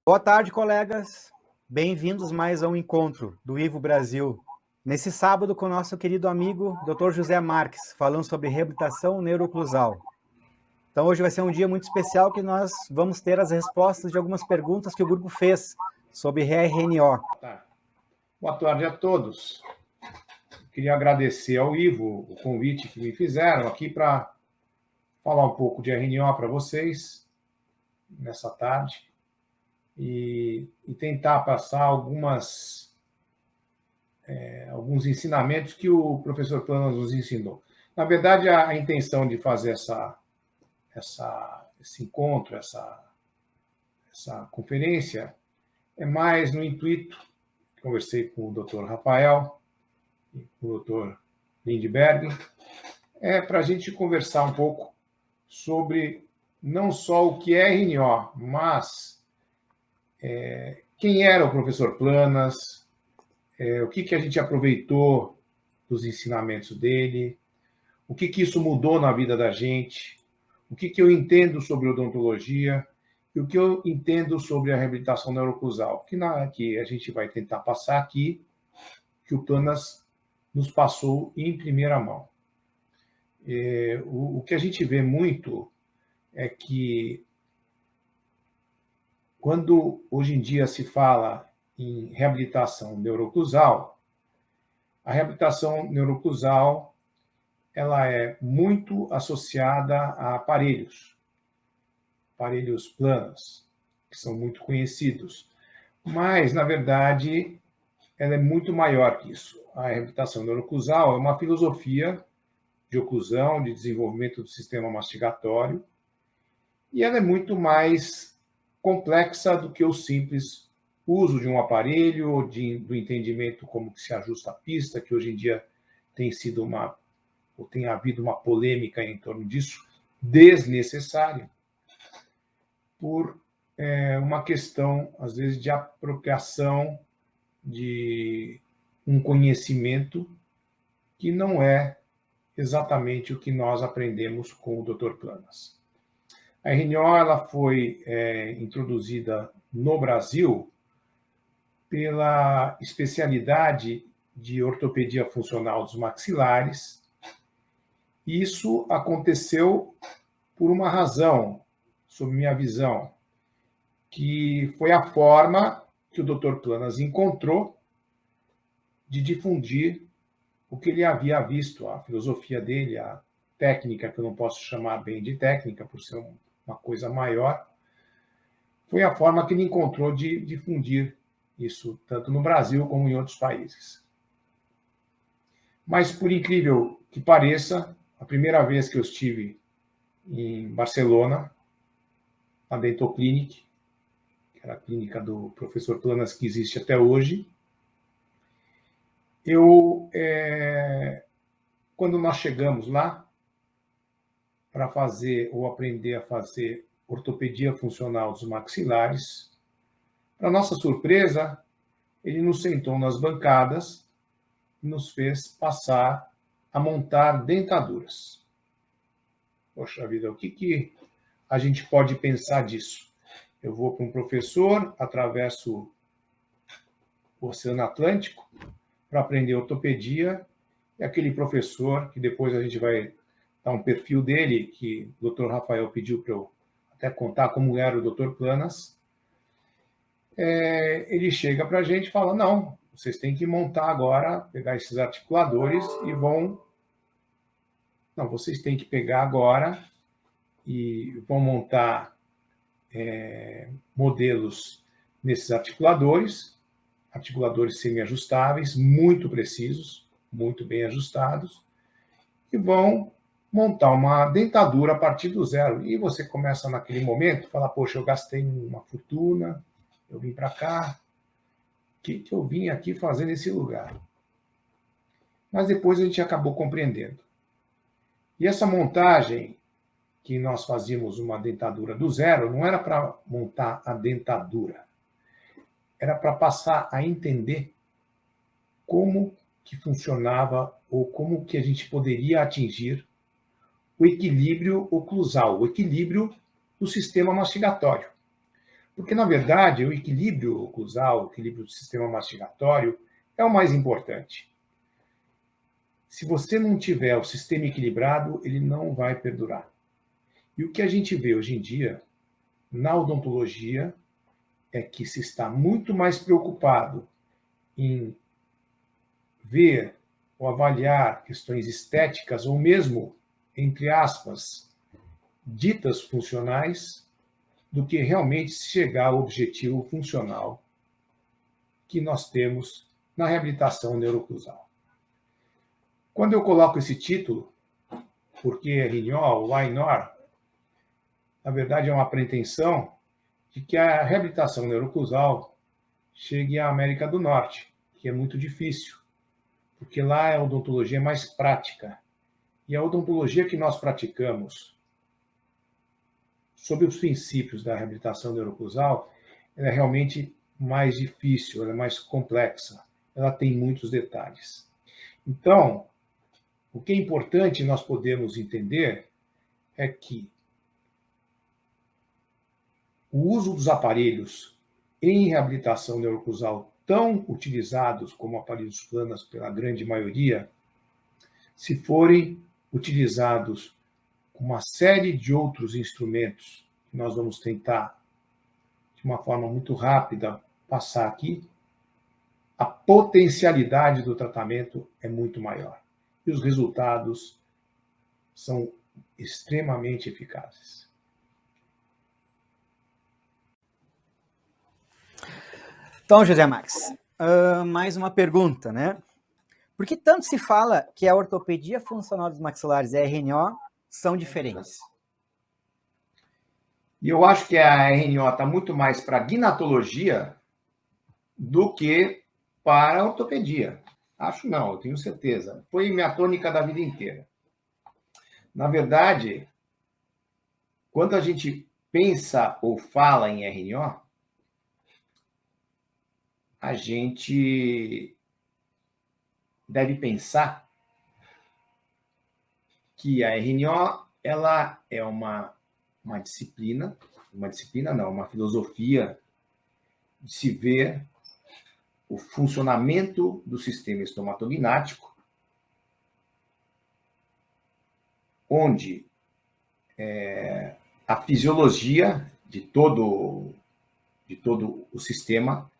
Boa tarde, colegas. Bem-vindos mais a um encontro do IVO Brasil. Nesse sábado, com o nosso querido amigo Dr. José Marques, falando sobre reabilitação neuroclusal. Então, hoje vai ser um dia muito especial que nós vamos ter as respostas de algumas perguntas que o grupo fez sobre RNO. Boa tarde a todos. Queria agradecer ao IVO o convite que me fizeram aqui para falar um pouco de RNO para vocês nessa tarde e tentar passar alguns ensinamentos que o professor Planas nos ensinou. Na verdade, a intenção de fazer esse encontro, essa conferência, é mais no intuito, conversei com o Dr. Rafael e com o Dr. Lindbergh, para a gente conversar um pouco sobre não só o que é RNO, mas quem era o professor Planas, o que a gente aproveitou dos ensinamentos dele, o que isso mudou na vida da gente, o que eu entendo sobre odontologia e o que eu entendo sobre a reabilitação neuroclusal, que a gente vai tentar passar aqui, que o Planas nos passou em primeira mão. O que a gente vê muito é que, quando hoje em dia se fala em reabilitação neuroclusal, a reabilitação neuroclusal ela é muito associada a aparelhos Planas, que são muito conhecidos. Mas, na verdade, ela é muito maior que isso. A reabilitação neuroclusal é uma filosofia de oclusão, de desenvolvimento do sistema mastigatório, e ela é muito mais complexa do que o simples uso de um aparelho, do entendimento como que se ajusta a pista, que hoje em dia tem havido uma polêmica em torno disso, desnecessária, por uma questão, às vezes, de apropriação de um conhecimento que não é exatamente o que nós aprendemos com o Dr. Planas. A RNO ela foi introduzida no Brasil pela especialidade de ortopedia funcional dos maxilares. Isso aconteceu por uma razão, sob minha visão, que foi a forma que o Dr. Planas encontrou de difundir o que ele havia visto, a filosofia dele, a técnica, que eu não posso chamar bem de técnica, por ser uma coisa maior, foi a forma que ele encontrou de difundir isso, tanto no Brasil como em outros países. Mas, por incrível que pareça, a primeira vez que eu estive em Barcelona, na Dental Clinic, que era a clínica do professor Planas, que existe até hoje, quando nós chegamos lá para fazer ou aprender a fazer ortopedia funcional dos maxilares, para nossa surpresa, ele nos sentou nas bancadas e nos fez passar a montar dentaduras. Poxa vida, o que a gente pode pensar disso? Eu vou para um professor, atravesso o Oceano Atlântico para aprender ortopedia, e aquele professor, que depois a gente vai dar um perfil dele, que o Dr. Rafael pediu para eu até contar como era o Dr. Planas, ele chega para a gente e fala, não, vocês têm que montar agora, pegar esses articuladores e vão... Não, vocês têm que pegar agora e vão montar modelos nesses articuladores semi-ajustáveis, muito precisos, muito bem ajustados, e vão montar uma dentadura a partir do zero. E você começa naquele momento, fala, poxa, eu gastei uma fortuna, eu vim para cá, o que eu vim aqui fazer nesse lugar? Mas depois a gente acabou compreendendo. E essa montagem, que nós fazíamos uma dentadura do zero, não era para montar a dentadura, era para passar a entender como que funcionava ou como que a gente poderia atingir o equilíbrio oclusal, o equilíbrio do sistema mastigatório. Porque, na verdade, o equilíbrio oclusal, o equilíbrio do sistema mastigatório é o mais importante. Se você não tiver o sistema equilibrado, ele não vai perdurar. E o que a gente vê hoje em dia, na odontologia, é que se está muito mais preocupado em ver ou avaliar questões estéticas ou mesmo, entre aspas, ditas funcionais, do que realmente chegar ao objetivo funcional que nós temos na reabilitação neuroclusal. Quando eu coloco esse título, porque RNO, why not? Na verdade é uma pretensão de que a reabilitação neuroclusal chegue à América do Norte, que é muito difícil, porque lá a odontologia é mais prática. E a odontologia que nós praticamos sob os princípios da reabilitação neuroclusal, ela é realmente mais difícil, ela é mais complexa, ela tem muitos detalhes. Então, o que é importante nós podemos entender é que o uso dos aparelhos em reabilitação neuroclusal, tão utilizados como aparelhos planos pela grande maioria, se forem utilizados com uma série de outros instrumentos, que nós vamos tentar, de uma forma muito rápida, passar aqui, a potencialidade do tratamento é muito maior. E os resultados são extremamente eficazes. Então, José Max, mais uma pergunta, né? Por que tanto se fala que a ortopedia funcional dos maxilares e a RNO são diferentes? E eu acho que a RNO está muito mais para a gnatologia do que para a ortopedia. Acho não, eu tenho certeza. Foi minha tônica da vida inteira. Na verdade, quando a gente pensa ou fala em RNO, a gente deve pensar que a RNO ela é uma disciplina, uma filosofia de se ver o funcionamento do sistema estomatognático, onde a fisiologia de todo o sistema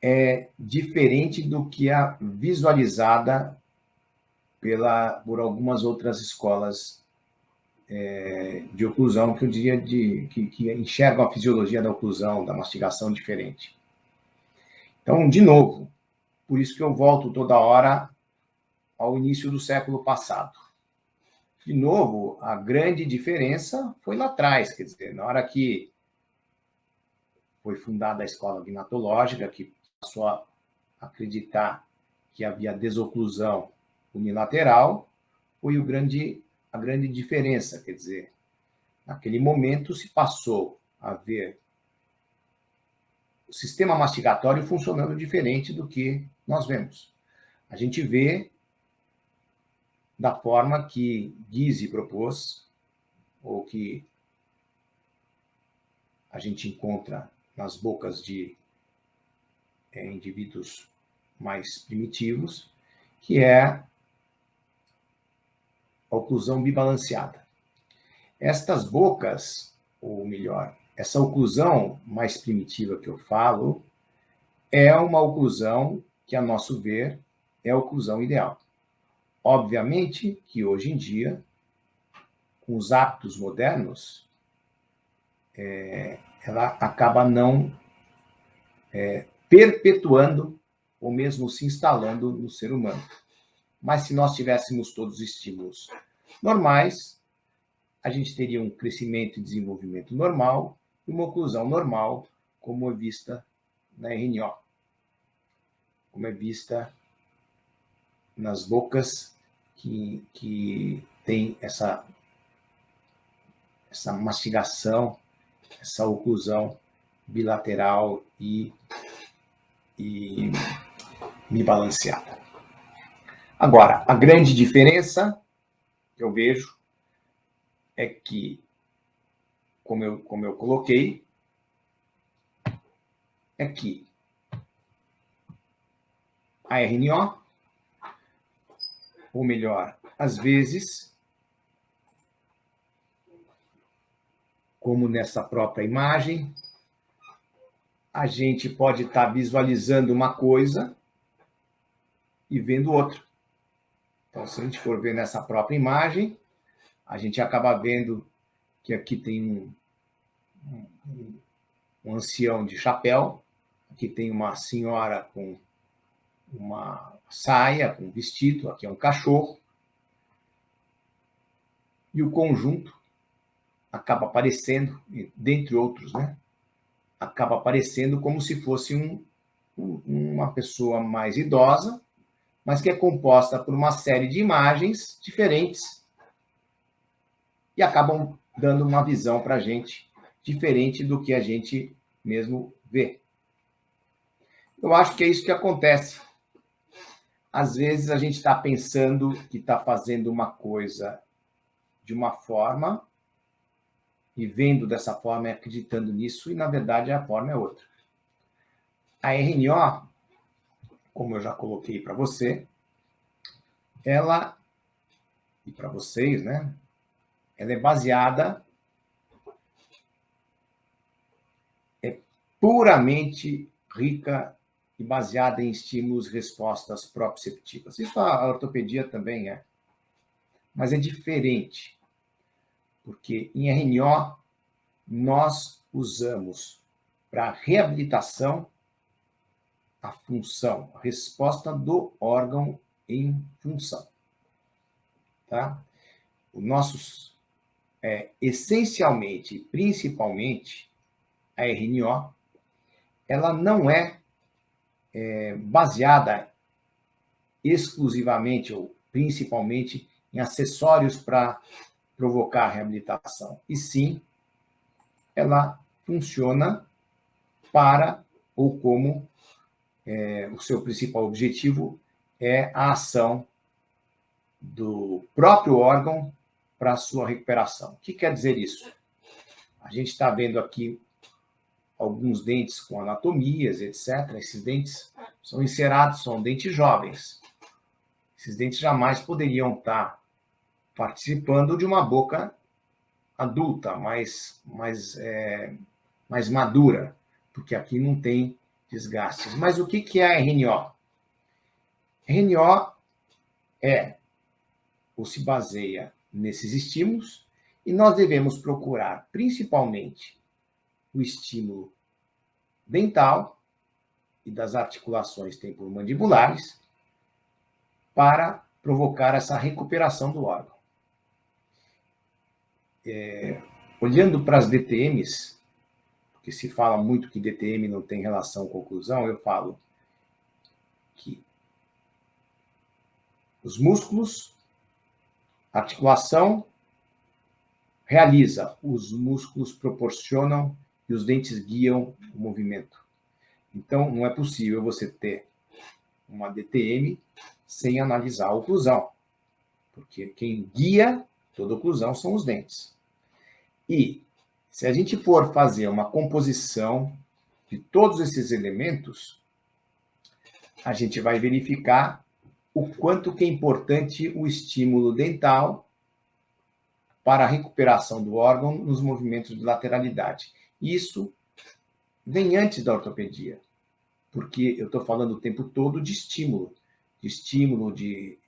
é diferente do que é visualizada por algumas outras escolas de oclusão, que eu diria que enxergam a fisiologia da oclusão, da mastigação diferente. Então, de novo, por isso que eu volto toda hora ao início do século passado. De novo, a grande diferença foi lá atrás, quer dizer, na hora que foi fundada a escola gnatológica, que passou a acreditar que havia desoclusão unilateral, foi a grande diferença, quer dizer, naquele momento se passou a ver o sistema mastigatório funcionando diferente do que nós vemos. A gente vê da forma que Guise propôs, ou que a gente encontra nas bocas de indivíduos mais primitivos, que é a oclusão bibalanceada. Estas bocas, ou melhor, essa oclusão mais primitiva que eu falo, é uma oclusão que, a nosso ver, é a oclusão ideal. Obviamente que, hoje em dia, com os hábitos modernos, ela acaba não perpetuando ou mesmo se instalando no ser humano. Mas se nós tivéssemos todos os estímulos normais, a gente teria um crescimento e desenvolvimento normal e uma oclusão normal, como é vista na RNO, como é vista nas bocas que tem essa mastigação, essa oclusão bilateral e bibalanceada. Agora, a grande diferença que eu vejo é que, como eu coloquei, é que a RNO, ou melhor, às vezes, como nessa própria imagem, a gente pode estar visualizando uma coisa e vendo outra. Então, se a gente for ver nessa própria imagem, a gente acaba vendo que aqui tem um ancião de chapéu, aqui tem uma senhora com uma saia, com um vestido, aqui é um cachorro, e o conjunto acaba aparecendo, dentre outros, né? Acaba aparecendo como se fosse uma pessoa mais idosa, mas que é composta por uma série de imagens diferentes e acabam dando uma visão para a gente diferente do que a gente mesmo vê. Eu acho que é isso que acontece. Às vezes a gente está pensando que está fazendo uma coisa de uma forma e vendo dessa forma e acreditando nisso, e na verdade a forma é outra. A RNO, como eu já coloquei para você, ela, e para vocês, né? Ela é baseada, puramente rica e baseada em estímulos e respostas proprioceptivas. Isso a ortopedia também é. Mas é diferente, porque em RNO nós usamos para reabilitação a função, a resposta do órgão em função. Tá? Os nossos, essencialmente, principalmente, a RNO, ela não é baseada exclusivamente ou principalmente em acessórios para provocar a reabilitação. E sim, ela funciona para ou como o seu principal objetivo é a ação do próprio órgão para a sua recuperação. O que quer dizer isso? A gente está vendo aqui alguns dentes com anatomias, etc. Esses dentes são encerados, são dentes jovens. Esses dentes jamais poderiam estar participando de uma boca adulta, mais madura, porque aqui não tem desgastes. Mas o que é a RNO? RNO ou se baseia nesses estímulos, e nós devemos procurar, principalmente, o estímulo dental e das articulações temporomandibulares para provocar essa recuperação do órgão. Olhando para as DTMs, porque se fala muito que DTM não tem relação com oclusão, eu falo que os músculos, a articulação realiza, os músculos proporcionam e os dentes guiam o movimento. Então, não é possível você ter uma DTM sem analisar a oclusão, porque quem guia toda oclusão são os dentes. E, se a gente for fazer uma composição de todos esses elementos, a gente vai verificar o quanto que é importante o estímulo dental para a recuperação do órgão nos movimentos de lateralidade. Isso vem antes da ortopedia, porque eu estou falando o tempo todo de estímulo, de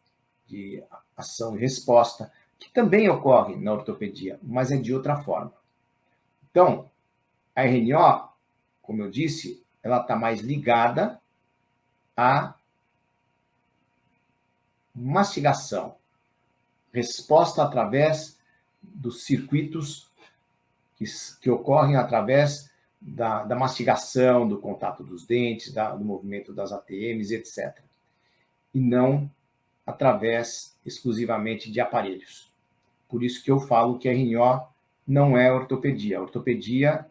ação e resposta, que também ocorre na ortopedia, mas é de outra forma. Então, a RNO, como eu disse, ela está mais ligada à mastigação, resposta através dos circuitos que ocorrem através da mastigação, do contato dos dentes, do movimento das ATMs, etc. E não através exclusivamente de aparelhos. Por isso que eu falo que a RNO não é ortopedia. A ortopedia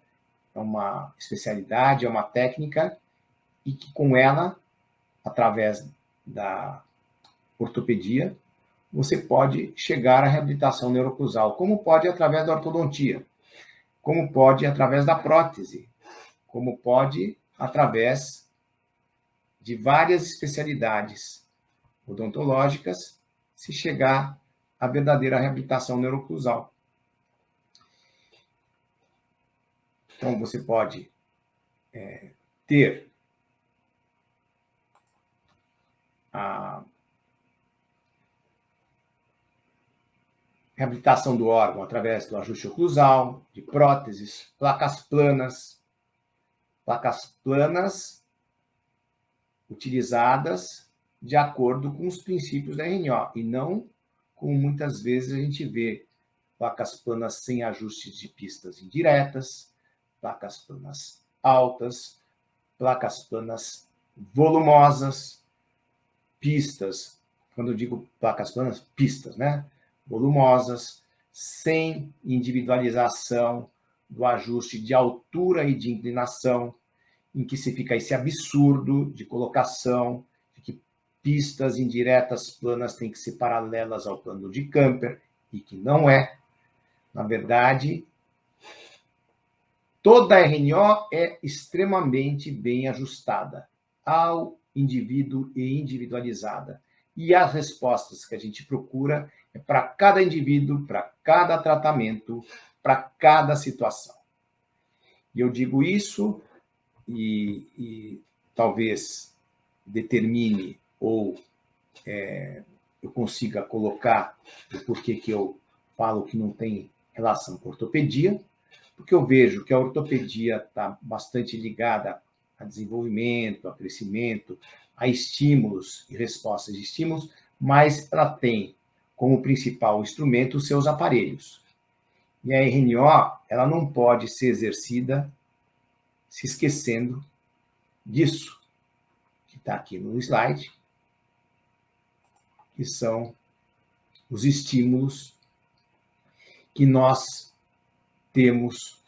é uma especialidade, é uma técnica, e que com ela, através da ortopedia, você pode chegar à reabilitação neuroclusal, como pode através da ortodontia, como pode através da prótese, como pode através de várias especialidades odontológicas, se chegar à verdadeira reabilitação neuroclusal. Então, você pode ter a reabilitação do órgão através do ajuste oclusal, de próteses, placas planas utilizadas de acordo com os princípios da RNO, e não como muitas vezes a gente vê placas planas sem ajustes de pistas indiretas, placas planas altas, placas planas volumosas, pistas, quando eu digo placas planas, pistas, né? Volumosas, sem individualização do ajuste de altura e de inclinação, em que se fica esse absurdo de colocação de que pistas indiretas planas têm que ser paralelas ao plano de Camper, e que não é. Na verdade, toda a RNO é extremamente bem ajustada ao indivíduo e individualizada. E as respostas que a gente procura é para cada indivíduo, para cada tratamento, para cada situação. E eu digo isso e talvez determine ou eu consiga colocar o porquê que eu falo que não tem relação com ortopedia, porque eu vejo que a ortopedia está bastante ligada a desenvolvimento, a crescimento, a estímulos e respostas de estímulos, mas ela tem como principal instrumento os seus aparelhos. E a RNO, ela não pode ser exercida se esquecendo disso, que está aqui no slide, que são os estímulos que nós temos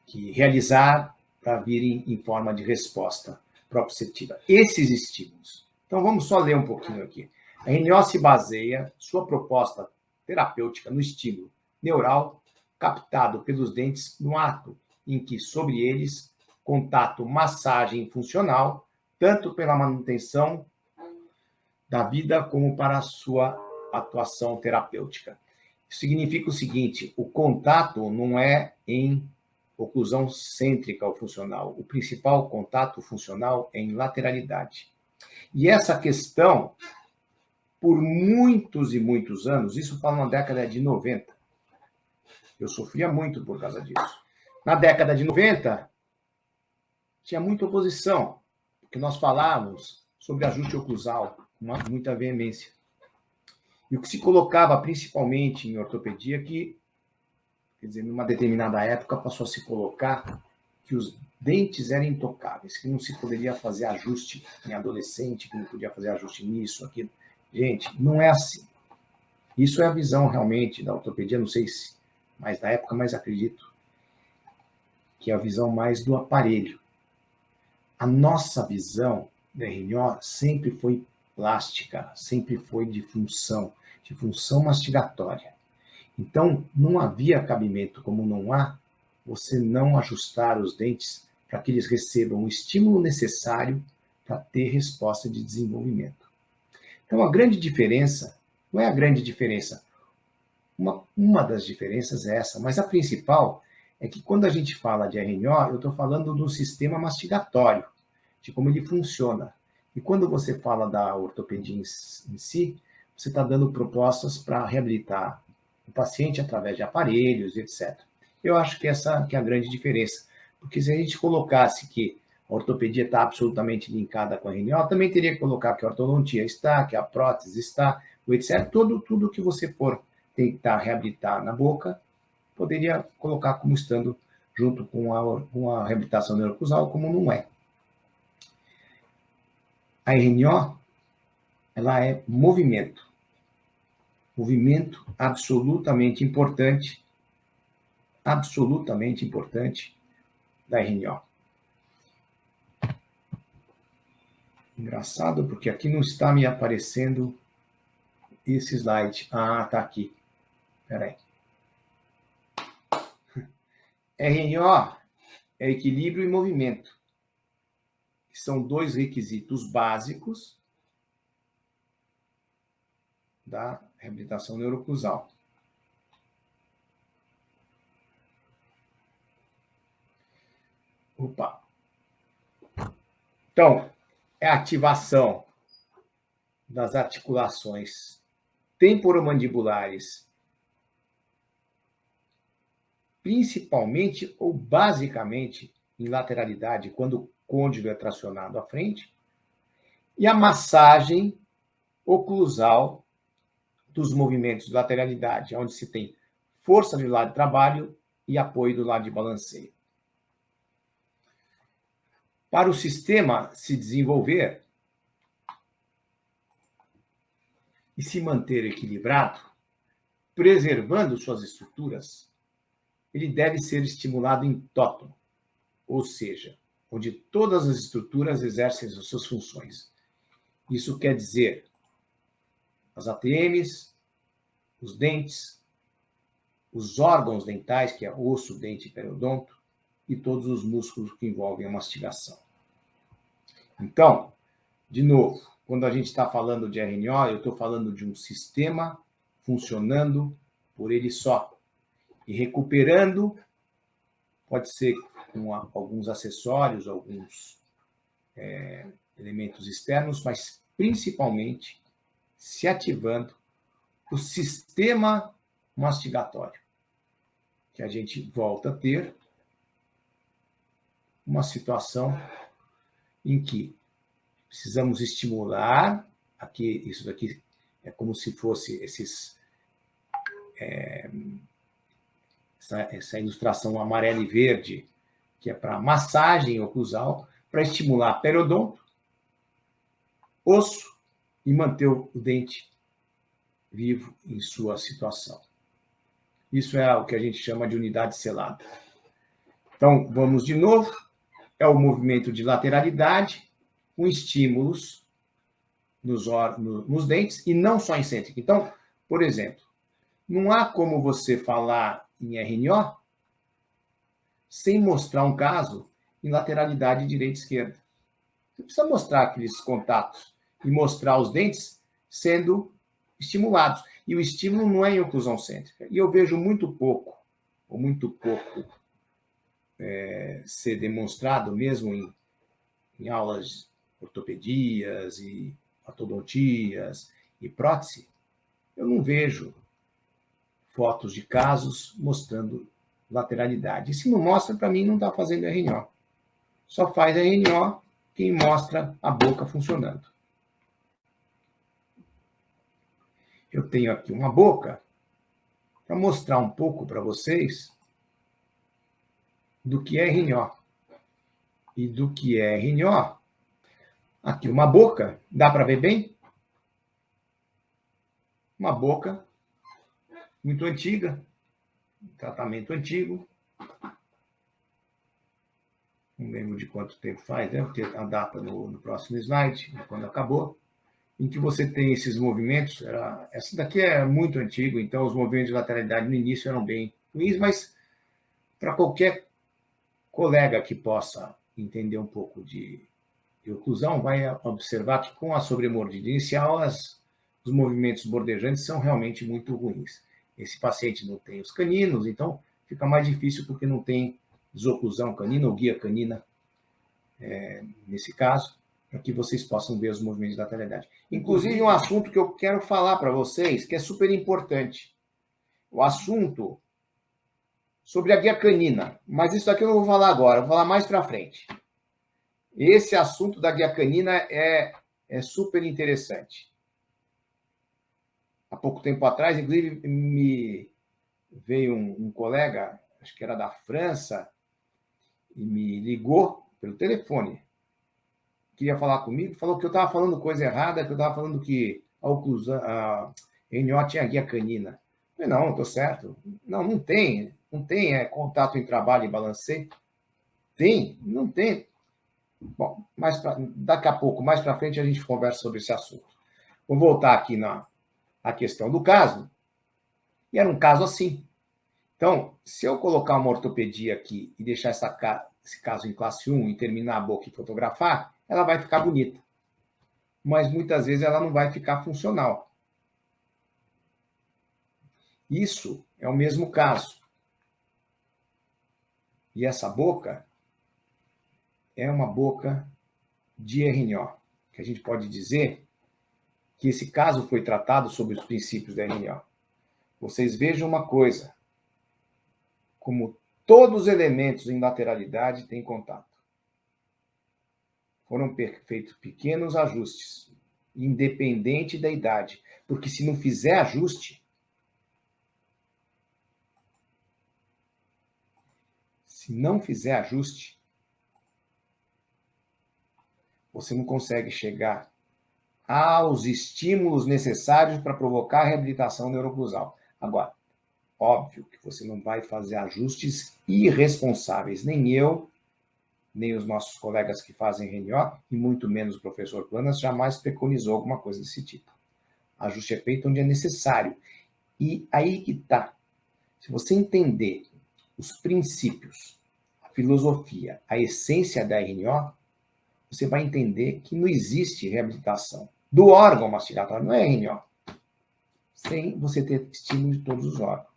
que realizar para virem em forma de resposta proprioceptiva. Esses estímulos. Então, vamos só ler um pouquinho aqui. A RNO se baseia, sua proposta terapêutica, no estímulo neural captado pelos dentes no ato em que, sobre eles, contato massagem funcional, tanto pela manutenção da vida como para a sua atuação terapêutica. Isso significa o seguinte: o contato não é em oclusão cêntrica ou funcional. O principal contato funcional é em lateralidade. E essa questão, por muitos e muitos anos, isso fala na década de 90, eu sofria muito por causa disso. Na década de 90, tinha muita oposição, porque nós falávamos sobre ajuste oclusal com muita veemência. E o que se colocava principalmente em ortopedia, que, quer dizer, numa determinada época, passou a se colocar que os dentes eram intocáveis, que não se poderia fazer ajuste em adolescente, que não podia fazer ajuste nisso, aquilo. Gente, não é assim. Isso é a visão realmente da ortopedia, não sei se mais da época, mas acredito que é a visão mais do aparelho. A nossa visão da RNO sempre foi plástica, sempre foi de função mastigatória. Então, não havia cabimento, como não há, você não ajustar os dentes para que eles recebam o estímulo necessário para ter resposta de desenvolvimento. Então, a grande diferença, não é a grande diferença, uma das diferenças é essa, mas a principal é que quando a gente fala de RNO, eu estou falando do sistema mastigatório, de como ele funciona. E quando você fala da ortopedia em si, você está dando propostas para reabilitar o paciente através de aparelhos, etc. Eu acho que essa que é a grande diferença. Porque se a gente colocasse que a ortopedia está absolutamente linkada com a RNO, também teria que colocar que a ortodontia está, que a prótese está, etc. Tudo que você for tentar reabilitar na boca, poderia colocar como estando junto com a reabilitação neuroclusal, como não é. A RNO, ela é movimento. Movimento absolutamente importante da RNO. Engraçado, porque aqui não está me aparecendo esse slide. Ah, está aqui. Espera aí. RNO é equilíbrio e movimento, que são dois requisitos básicos da reabilitação neuroclusal. Opa! Então, é a ativação das articulações temporomandibulares, principalmente ou basicamente em lateralidade, quando o côndilo é tracionado à frente, e a massagem oclusal dos movimentos de lateralidade, onde se tem força do lado de trabalho e apoio do lado de balanceio. Para o sistema se desenvolver e se manter equilibrado, preservando suas estruturas, ele deve ser estimulado em tótono, ou seja, onde todas as estruturas exercem as suas funções. Isso quer dizer as ATMs, os dentes, os órgãos dentais, que é osso, dente e periodonto, e todos os músculos que envolvem a mastigação. Então, de novo, quando a gente está falando de RNO, eu estou falando de um sistema funcionando por ele só. E recuperando, pode ser com alguns acessórios, alguns elementos externos, mas principalmente se ativando o sistema mastigatório, que a gente volta a ter uma situação em que precisamos estimular, aqui, isso daqui é como se fosse essa ilustração amarela e verde, que é para massagem oclusal, para estimular periodonto, osso e manter o dente vivo em sua situação. Isso é o que a gente chama de unidade selada. Então, vamos de novo. É o movimento de lateralidade com estímulos nos dentes, e não só em cêntrica. Então, por exemplo, não há como você falar em RNO sem mostrar um caso em lateralidade direita e esquerda. Você precisa mostrar aqueles contatos e mostrar os dentes sendo estimulados. E o estímulo não é em oclusão cêntrica. E eu vejo muito pouco ser demonstrado, mesmo em aulas de ortopedias e ortodontias e prótese, eu não vejo fotos de casos mostrando lateralidade. E se não mostra, para mim, não está fazendo RNO. Só faz RNO quem mostra a boca funcionando. Eu tenho aqui uma boca para mostrar um pouco para vocês do que é RNO. E do que é RNO, aqui uma boca, dá para ver bem? Uma boca muito antiga, tratamento antigo. Não lembro de quanto tempo faz, deve ter a data no próximo slide, quando acabou, em que você tem esses movimentos. Essa daqui é muito antigo, então os movimentos de lateralidade no início eram bem ruins, mas para qualquer colega que possa entender um pouco de oclusão, vai observar que com a sobremordida inicial, os movimentos bordejantes são realmente muito ruins. Esse paciente não tem os caninos, então fica mais difícil porque não tem desoclusão canina ou guia canina, nesse caso, para que vocês possam ver os movimentos de lateralidade. Inclusive, um assunto que eu quero falar para vocês, que é super importante. O assunto sobre a guia canina. Mas isso aqui eu não vou falar agora, eu vou falar mais para frente. Esse assunto da guia canina é super interessante. Há pouco tempo atrás, inclusive, me veio um colega, acho que era da França, e me ligou pelo telefone. Queria falar comigo, falou que eu estava falando coisa errada, que eu estava falando que a RNO tinha guia canina. Eu falei, não, estou certo. Não tem contato em trabalho e balanceio. Tem? Não tem. Bom, daqui a pouco, mais para frente, a gente conversa sobre esse assunto. Vou voltar aqui na questão do caso. E era um caso assim. Então, se eu colocar uma ortopedia aqui e deixar esse caso em classe 1 e terminar a boca e fotografar, ela vai ficar bonita. Mas muitas vezes ela não vai ficar funcional. Isso é o mesmo caso. E essa boca é uma boca de RNO, que a gente pode dizer que esse caso foi tratado sob os princípios da RNO. Vocês vejam uma coisa, como todos os elementos em lateralidade têm contato. Foram feitos pequenos ajustes, independente da idade, porque se não fizer ajuste, você não consegue chegar aos estímulos necessários para provocar a reabilitação neuroclusal. Agora, óbvio que você não vai fazer ajustes irresponsáveis, nem eu, nem os nossos colegas que fazem RNO, e muito menos o professor Planas, jamais preconizou alguma coisa desse tipo. Ajuste é feito onde é necessário. E aí que está. Se você entender os princípios, a filosofia, a essência da RNO, você vai entender que não existe reabilitação do órgão mastigatório, não é RNO, sem você ter estímulo de todos os órgãos.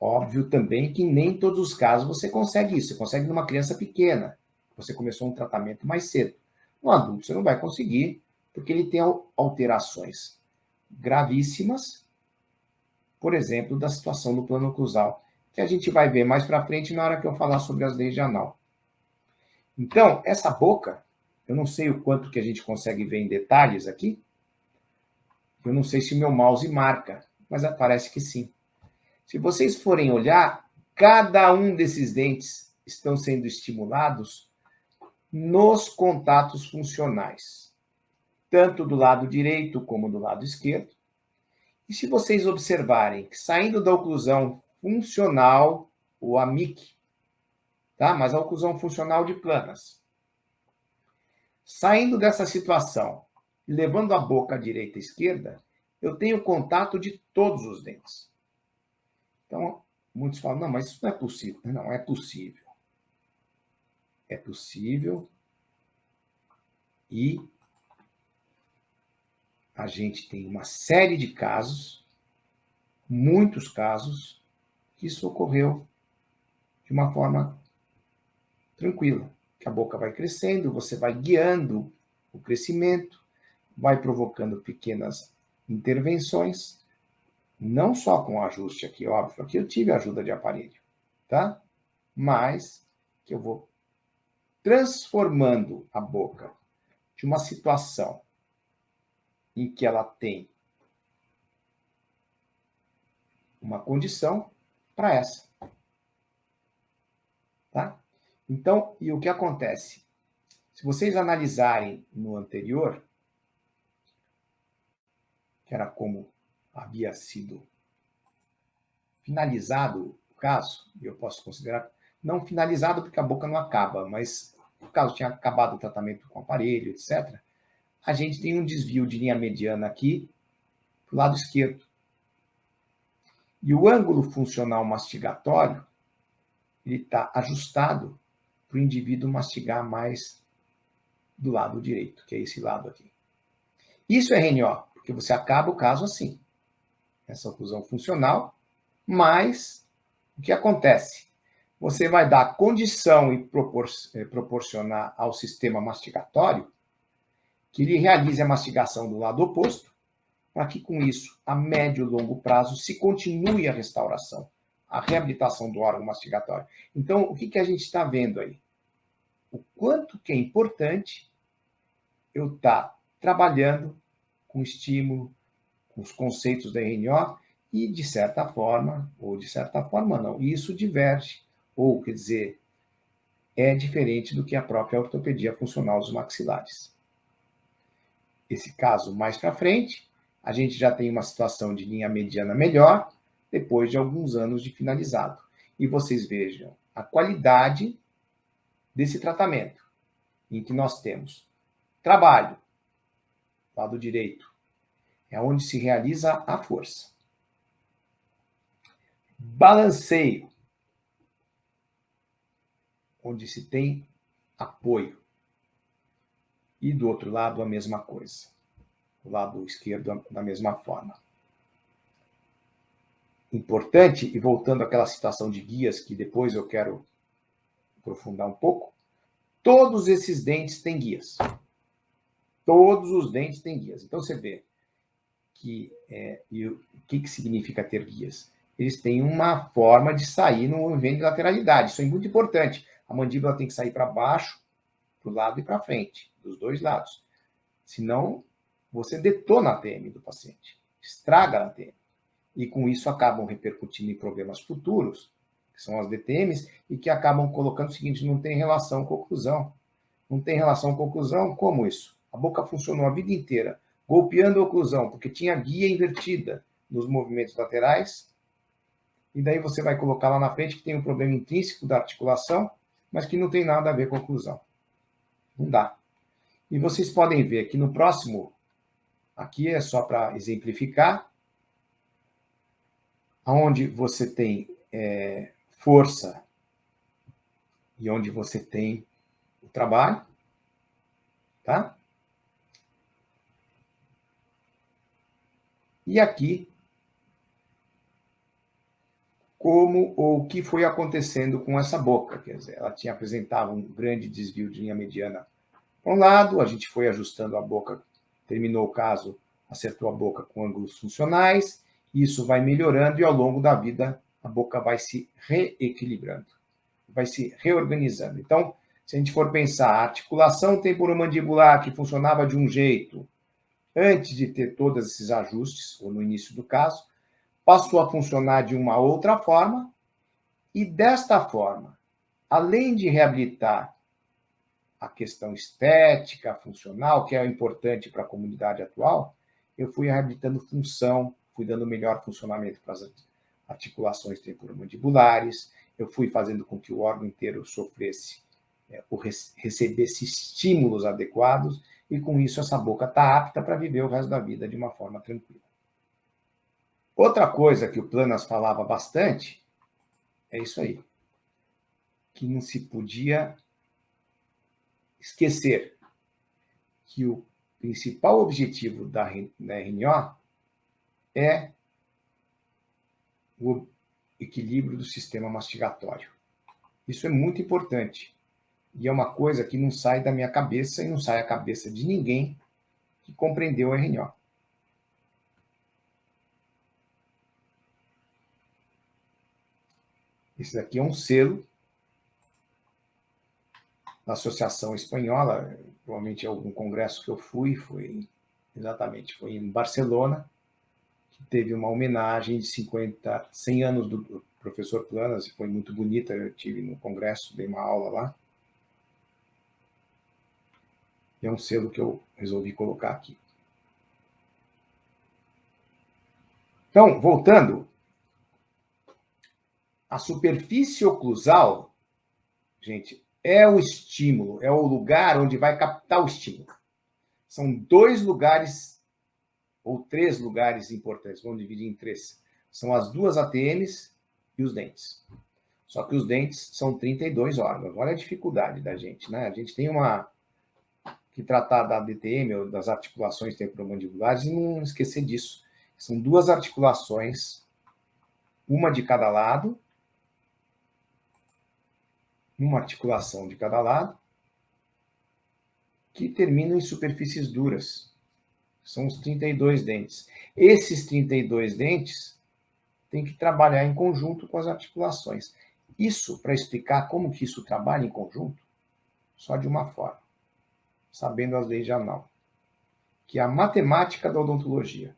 Óbvio também que nem em todos os casos você consegue isso. Você consegue numa criança pequena. Você começou um tratamento mais cedo. No adulto você não vai conseguir, porque ele tem alterações gravíssimas, por exemplo, da situação do plano oclusal, que a gente vai ver mais para frente na hora que eu falar sobre as leis de Arnall. Então, essa boca, eu não sei o quanto que a gente consegue ver em detalhes aqui. Eu não sei se o meu mouse marca, mas parece que sim. Se vocês forem olhar, cada um desses dentes estão sendo estimulados nos contatos funcionais, tanto do lado direito como do lado esquerdo. E se vocês observarem que saindo da oclusão funcional, o AMIC, tá? Mas a oclusão funcional de Planas, saindo dessa situação e levando a boca à direita e à esquerda, eu tenho contato de todos os dentes. Então, muitos falam, não, mas isso não é possível. Não, é possível. É possível e a gente tem uma série de casos, muitos casos, que isso ocorreu de uma forma tranquila, que a boca vai crescendo, você vai guiando o crescimento, vai provocando pequenas intervenções, não só com ajuste aqui, óbvio, aqui eu tive ajuda de aparelho, tá? Mas que eu vou transformando a boca de uma situação em que ela tem uma condição para essa, tá? Então, e o que acontece? Se vocês analisarem no anterior, que era como havia sido finalizado o caso, e eu posso considerar não finalizado porque a boca não acaba, mas o caso tinha acabado o tratamento com o aparelho, etc., a gente tem um desvio de linha mediana aqui para o lado esquerdo. E o ângulo funcional mastigatório, ele está ajustado para o indivíduo mastigar mais do lado direito, que é esse lado aqui. Isso é RNO, porque você acaba o caso assim. Essa oclusão funcional, mas o que acontece? Você vai dar condição e proporcionar ao sistema mastigatório que ele realize a mastigação do lado oposto, para que com isso, a médio e longo prazo, se continue a restauração, a reabilitação do órgão mastigatório. Então, o que a gente está vendo aí? O quanto que é importante eu estar trabalhando com estímulo, com os conceitos da RNO, e de certa forma, ou de certa forma não, isso diverge, ou quer dizer, é diferente do que a própria ortopedia funcional dos maxilares. Esse caso mais para frente, a gente já tem uma situação de linha mediana melhor, depois de alguns anos de finalizado. E vocês vejam a qualidade desse tratamento, em que nós temos trabalho, lado direito, é onde se realiza a força. Balanceio, onde se tem apoio. E do outro lado, a mesma coisa. O lado esquerdo, da mesma forma. Importante, e voltando àquela situação de guias, que depois eu quero aprofundar um pouco, todos esses dentes têm guias. Todos os dentes têm guias. Então, você vê que e o que significa ter guias? Eles têm uma forma de sair no movimento de lateralidade. Isso é muito importante. A mandíbula tem que sair para baixo, para o lado e para frente, dos dois lados. Senão, você detona a TM do paciente, estraga a TM. E com isso acabam repercutindo em problemas futuros, que são as DTMs, e que acabam colocando o seguinte, não tem relação com oclusão. Não tem relação com oclusão? Como isso? A boca funcionou a vida inteira, golpeando a oclusão, porque tinha guia invertida nos movimentos laterais, e daí você vai colocar lá na frente que tem um problema intrínseco da articulação, mas que não tem nada a ver com a oclusão. Não dá. E vocês podem ver que no próximo, aqui é só para exemplificar, onde você tem força e onde você tem o trabalho, tá? E aqui, como ou o que foi acontecendo com essa boca, quer dizer, ela apresentava um grande desvio de linha mediana para um lado, a gente foi ajustando a boca, terminou o caso, acertou a boca com ângulos funcionais, isso vai melhorando e ao longo da vida a boca vai se reequilibrando, vai se reorganizando. Então, se a gente for pensar, a articulação temporomandibular que funcionava de um jeito antes de ter todos esses ajustes, ou no início do caso, passou a funcionar de uma outra forma e desta forma, além de reabilitar a questão estética, funcional, que é importante para a comunidade atual, eu fui reabilitando função, fui dando melhor funcionamento para as articulações temporomandibulares, eu fui fazendo com que o órgão inteiro sofresse, ou recebesse estímulos adequados, e com isso essa boca está apta para viver o resto da vida de uma forma tranquila. Outra coisa que o Planas falava bastante é isso aí, que não se podia esquecer que o principal objetivo da RNO é o equilíbrio do sistema mastigatório. Isso é muito importante. E é uma coisa que não sai da minha cabeça e não sai da cabeça de ninguém que compreendeu a RNO. Esse daqui é um selo da Associação Espanhola, provavelmente é algum congresso que eu fui, foi em Barcelona, que teve uma homenagem de 100 anos do professor Planas, e foi muito bonita, eu estive no congresso, dei uma aula lá. E é um selo que eu resolvi colocar aqui. Então, voltando, a superfície oclusal, gente, é o estímulo, é o lugar onde vai captar o estímulo. São 2 lugares, ou 3 lugares importantes, vamos dividir em 3. São as 2 ATMs e os dentes. Só que os dentes são 32 órgãos. Olha a dificuldade da gente, né? A gente tem que tratar da DTM, ou das articulações temporomandibulares, e não esquecer disso. São 2 articulações, uma de cada lado, uma articulação de cada lado, que terminam em superfícies duras. São os 32 dentes. Esses 32 dentes têm que trabalhar em conjunto com as articulações. Isso, para explicar como que isso trabalha em conjunto, só de uma forma, sabendo as leis de Arnold, que é a matemática da odontologia.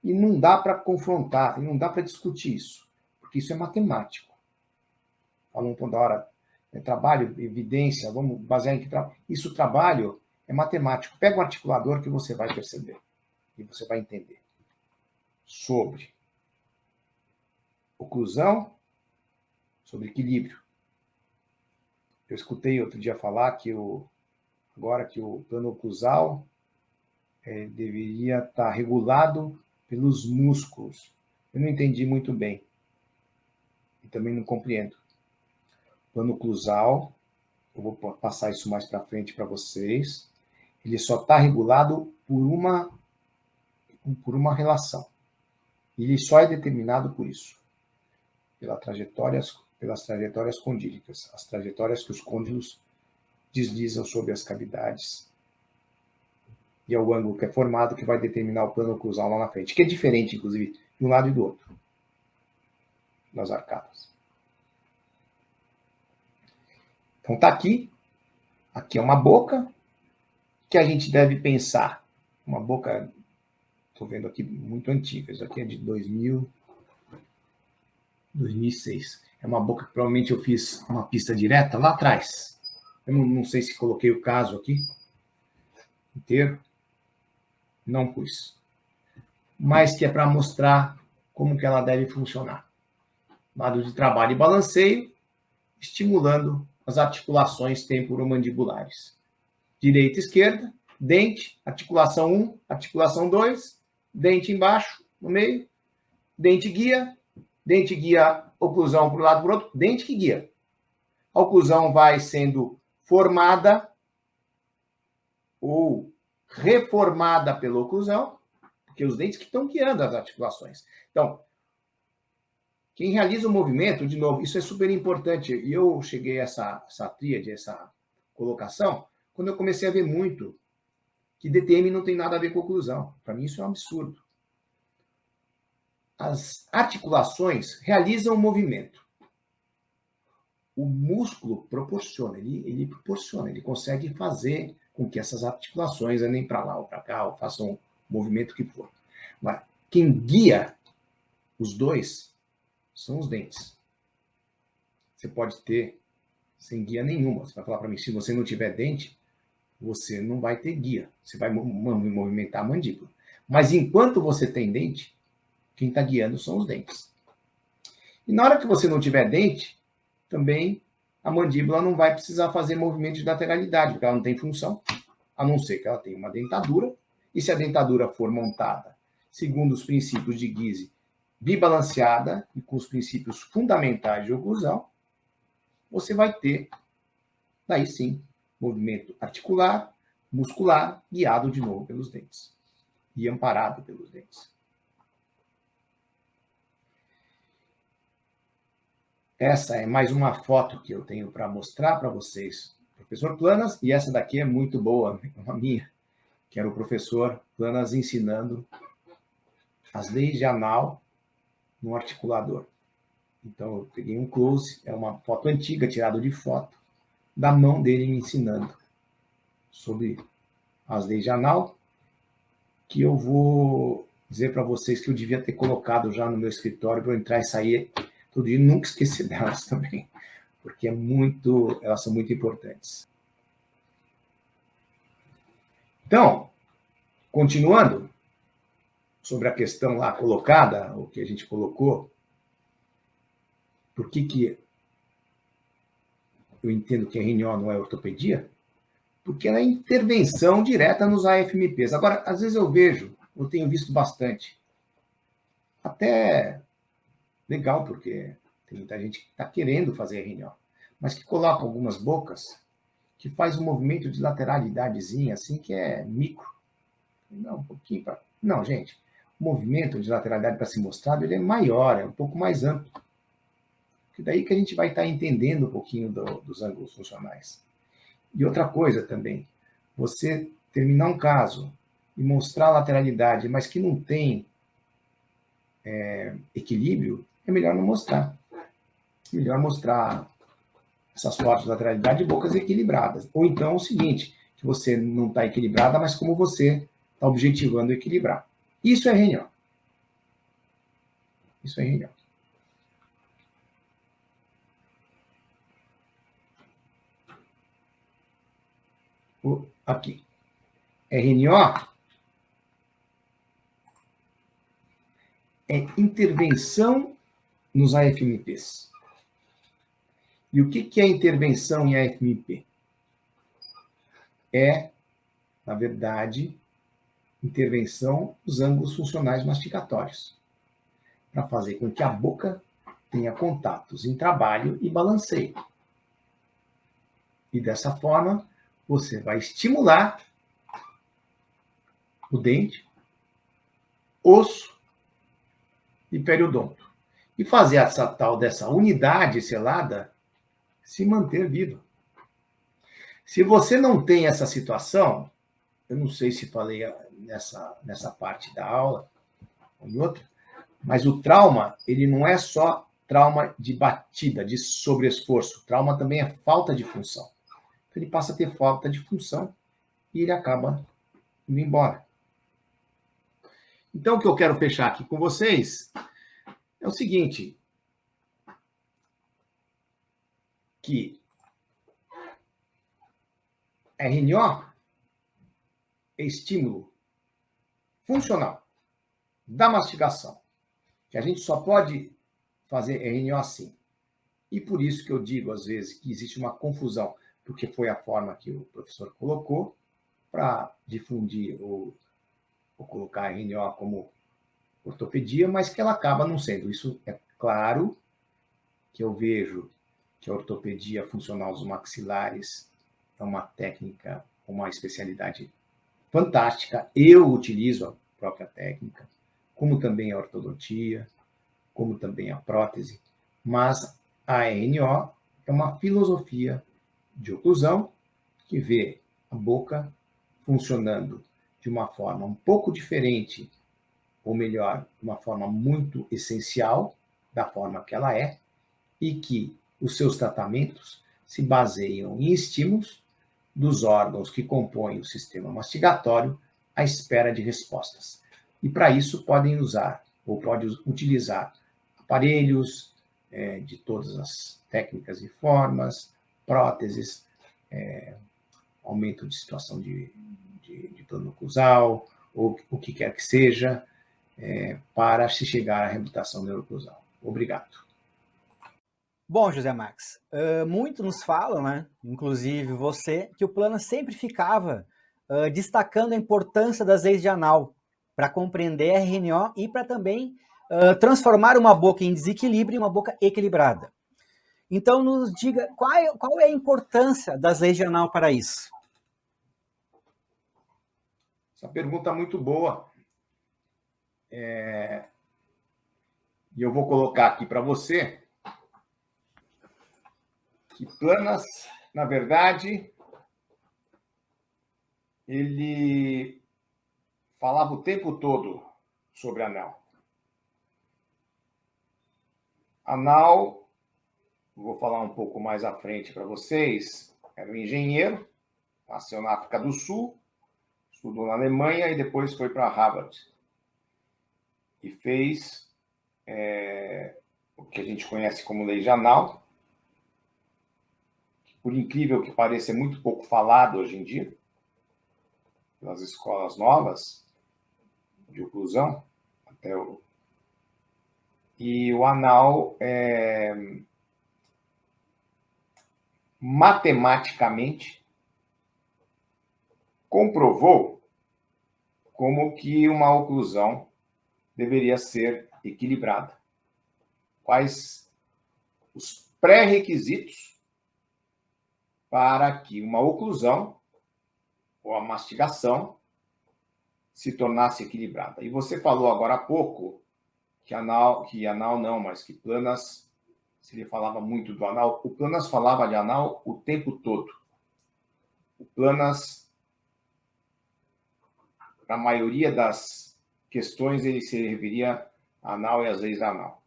E não dá para confrontar, e não dá para discutir isso, porque isso é matemático. Falam toda hora, trabalho, evidência, vamos basear em que trabalho. Isso, trabalho, é matemático. Pega um articulador que você vai perceber, e você vai entender. Sobre oclusão, sobre equilíbrio. Eu escutei outro dia falar que agora que o plano oclusal deveria estar regulado pelos músculos. Eu não entendi muito bem. E também não compreendo. O plano oclusal, eu vou passar isso mais para frente para vocês, ele só está regulado por uma relação. Ele só é determinado por isso. Pelas trajetórias condílicas, as trajetórias que os côndilos deslizam sobre as cavidades. E é o ângulo que é formado que vai determinar o plano oclusal lá na frente, que é diferente, inclusive, de um lado e do outro, nas arcadas. Então tá aqui é uma boca que a gente deve pensar. Uma boca, estou vendo aqui, muito antiga, isso aqui é de 2006. É uma boca que provavelmente eu fiz uma pista direta lá atrás. Eu não sei se coloquei o caso aqui inteiro. Não pus. Mas que é para mostrar como que ela deve funcionar. Lado de trabalho e balanceio, estimulando as articulações temporomandibulares. Direita e esquerda, dente, articulação 1, articulação 2, dente embaixo, no meio, dente guia, oclusão para um lado e para o outro, dente que guia. A oclusão vai sendo formada ou reformada pela oclusão, porque os dentes que estão guiando as articulações. Então, quem realiza o movimento, de novo, isso é super importante. E eu cheguei a essa tríade, essa colocação, quando eu comecei a ver muito que DTM não tem nada a ver com oclusão. Para mim, isso é um absurdo. As articulações realizam o movimento. O músculo proporciona, ele proporciona, ele consegue fazer com que essas articulações andem para lá ou para cá, ou façam o movimento que for. Mas quem guia os dois são os dentes. Você pode ter sem guia nenhuma. Você vai falar para mim, se você não tiver dente, você não vai ter guia. Você vai movimentar a mandíbula. Mas enquanto você tem dente, quem está guiando são os dentes. E na hora que você não tiver dente, também a mandíbula não vai precisar fazer movimento de lateralidade, porque ela não tem função. a não ser que ela tenha uma dentadura, e se a dentadura for montada segundo os princípios de Guise, bibalanceada e com os princípios fundamentais de oclusão, você vai ter, daí sim, movimento articular, muscular, guiado de novo pelos dentes e amparado pelos dentes. Essa é mais uma foto que eu tenho para mostrar para vocês, professor Planas, e essa daqui é muito boa, uma minha, que era o professor Planas ensinando as leis de Anal no articulador. Então, eu peguei um close, é uma foto antiga, tirada de foto, da mão dele me ensinando sobre as leis de Anal, que eu vou dizer para vocês que eu devia ter colocado já no meu escritório para eu entrar e sair todo dia, nunca esquecer delas também, porque elas são muito importantes. Então, continuando sobre a questão lá colocada, o que a gente colocou, por que eu entendo que a RNO não é ortopedia? Porque ela é intervenção direta nos AFMPs. Agora, às vezes eu tenho visto bastante, até legal, porque tem muita gente que está querendo fazer RNO, mas que coloca algumas bocas que faz um movimento de lateralidadezinha, assim, que é micro. Não, um pouquinho para... Não, gente, o movimento de lateralidade para ser mostrado, ele é maior, é um pouco mais amplo. Que daí que a gente vai estar entendendo um pouquinho dos ângulos funcionais. E outra coisa também, você terminar um caso e mostrar a lateralidade, mas que não tem equilíbrio, é melhor não mostrar. É melhor mostrar essas fotos de lateralidade de bocas equilibradas. Ou então o seguinte, que você não está equilibrada, mas como você está objetivando equilibrar. Isso é RNO. Isso é RNO. Aqui. RNO é intervenção nos AFMPs. E o que é intervenção em AFMP? É, na verdade, intervenção nos ângulos funcionais mastigatórios, para fazer com que a boca tenha contatos em trabalho e balanceio. E dessa forma, você vai estimular o dente, osso e periodonto. E fazer essa tal dessa unidade selada se manter viva. Se você não tem essa situação, eu não sei se falei nessa parte da aula ou em outra, mas o trauma, ele não é só trauma de batida, de sobreesforço. O trauma também é falta de função. Então, ele passa a ter falta de função e ele acaba indo embora. Então, o que eu quero fechar aqui com vocês é o seguinte, que RNO é estímulo funcional da mastigação, que a gente só pode fazer RNO assim. E por isso que eu digo, às vezes, que existe uma confusão, porque foi a forma que o professor colocou para difundir ou colocar RNO como ortopedia, mas que ela acaba não sendo. Isso é claro que eu vejo que a ortopedia funcional dos maxilares é uma técnica, uma especialidade fantástica. Eu utilizo a própria técnica, como também a ortodontia, como também a prótese, mas a RNO é uma filosofia de oclusão que vê a boca funcionando de uma forma um pouco diferente, ou melhor, de uma forma muito essencial, da forma que ela é, e que os seus tratamentos se baseiam em estímulos dos órgãos que compõem o sistema mastigatório à espera de respostas. E para isso podem usar, ou pode utilizar, aparelhos de todas as técnicas e formas, próteses, aumento de situação de plano oclusal, ou o que quer que seja, para se chegar à reabilitação neuroclusal. Obrigado. Bom, José Max, muito nos falam, né, inclusive você, que o Plana sempre ficava destacando a importância das leis de Anal para compreender a RNO e para também transformar uma boca em desequilíbrio em uma boca equilibrada. Então, nos diga qual é a importância das leis de Anal para isso. Essa pergunta é muito boa. E eu vou colocar aqui para você que Planas, na verdade, ele falava o tempo todo sobre Anal. Anal, vou falar um pouco mais à frente para vocês, era um engenheiro, nasceu na África do Sul, estudou na Alemanha e depois foi para Harvard. E fez o que a gente conhece como lei de Anal, que, por incrível que pareça, é muito pouco falado hoje em dia, pelas escolas novas de oclusão. E o Anal, matematicamente, comprovou como que uma oclusão deveria ser equilibrada. Quais os pré-requisitos para que uma oclusão ou a mastigação se tornasse equilibrada. E você falou agora há pouco que Planas, se ele falava muito do Anal, o Planas falava de Anal o tempo todo. O Planas, para a maioria das questões, ele se referia a Anal e às leis da Anal.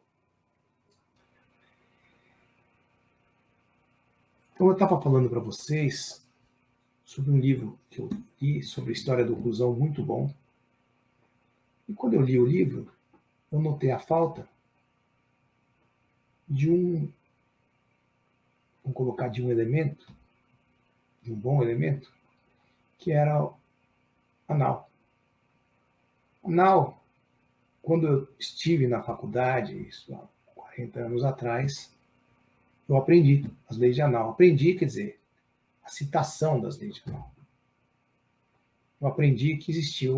Então, eu estava falando para vocês sobre um livro que eu li sobre a história da oclusão, muito bom. E quando eu li o livro, eu notei a falta de vamos colocar de um elemento, de um bom elemento, que era o Anal. Anal, quando eu estive na faculdade, isso há 40 anos atrás, eu aprendi as leis de Anal. Aprendi, quer dizer, a citação das leis de Anal. Eu aprendi que existia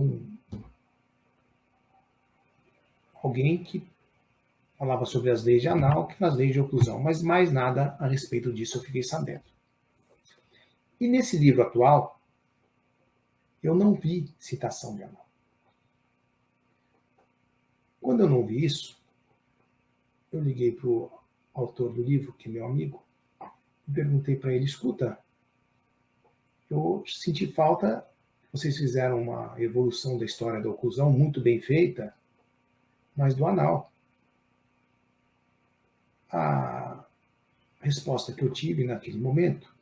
alguém que falava sobre as leis de Anal, que nas leis de oclusão, mas mais nada a respeito disso eu fiquei sabendo. E nesse livro atual, eu não vi citação de Anal. Quando eu não vi isso, eu liguei para o autor do livro, que é meu amigo, e perguntei para ele, escuta, eu senti falta, vocês fizeram uma evolução da história da oclusão muito bem feita, mas do Anal. A resposta que eu tive naquele momento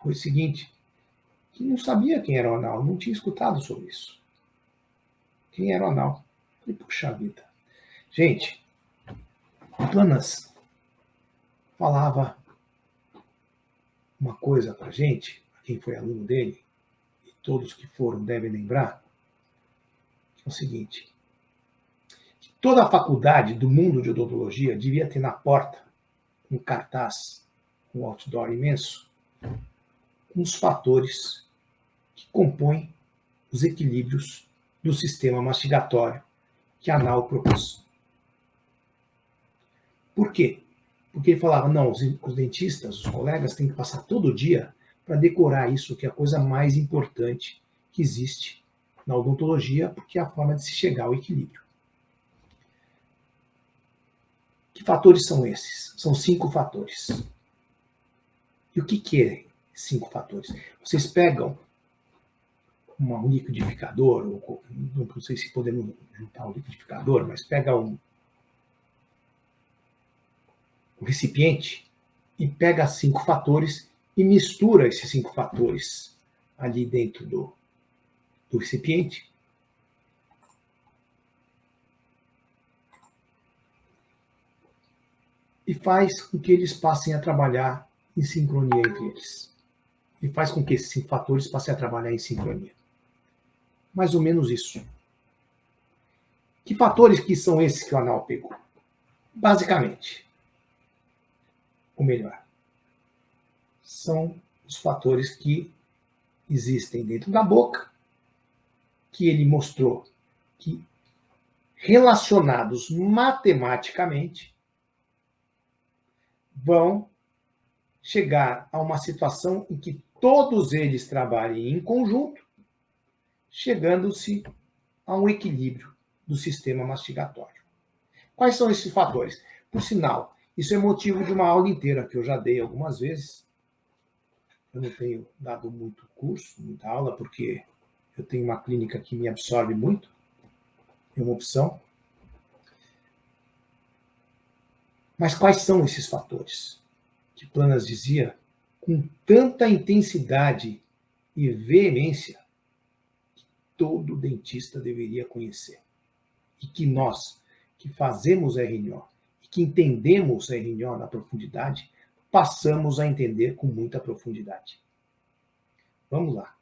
foi o seguinte, que não sabia quem era o Anal, não tinha escutado sobre isso. Quem era o Anal? E puxa vida. Gente, o Planas falava uma coisa para gente, quem foi aluno dele, e todos que foram devem lembrar, que é o seguinte, que toda a faculdade do mundo de odontologia devia ter na porta um cartaz, um outdoor imenso, com os fatores que compõem os equilíbrios do sistema mastigatório que a Anal propôs. Por quê? Porque ele falava, não, os dentistas, os colegas, têm que passar todo dia para decorar isso, que é a coisa mais importante que existe na odontologia, porque é a forma de se chegar ao equilíbrio. Que fatores são esses? São 5 fatores. E o que é 5 fatores? Vocês pegam um liquidificador, ou não sei se podemos juntar um liquidificador, mas pega um recipiente e pega 5 fatores e mistura esses 5 fatores ali dentro do recipiente. E faz com que eles passem a trabalhar em sincronia entre eles. E faz com que esses 5 fatores passem a trabalhar em sincronia. Mais ou menos isso. Que fatores que são esses que o Anal pegou? Basicamente, ou melhor, são os fatores que existem dentro da boca, que ele mostrou que, relacionados matematicamente, vão chegar a uma situação em que todos eles trabalhem em conjunto, chegando-se a um equilíbrio do sistema mastigatório. Quais são esses fatores? Por sinal, isso é motivo de uma aula inteira que eu já dei algumas vezes. Eu não tenho dado muito curso, muita aula, porque eu tenho uma clínica que me absorve muito, é uma opção. Mas quais são esses fatores que Planas dizia com tanta intensidade e veemência que todo dentista deveria conhecer? E que nós, que fazemos RNO e que entendemos RNO na profundidade, passamos a entender com muita profundidade. Vamos lá.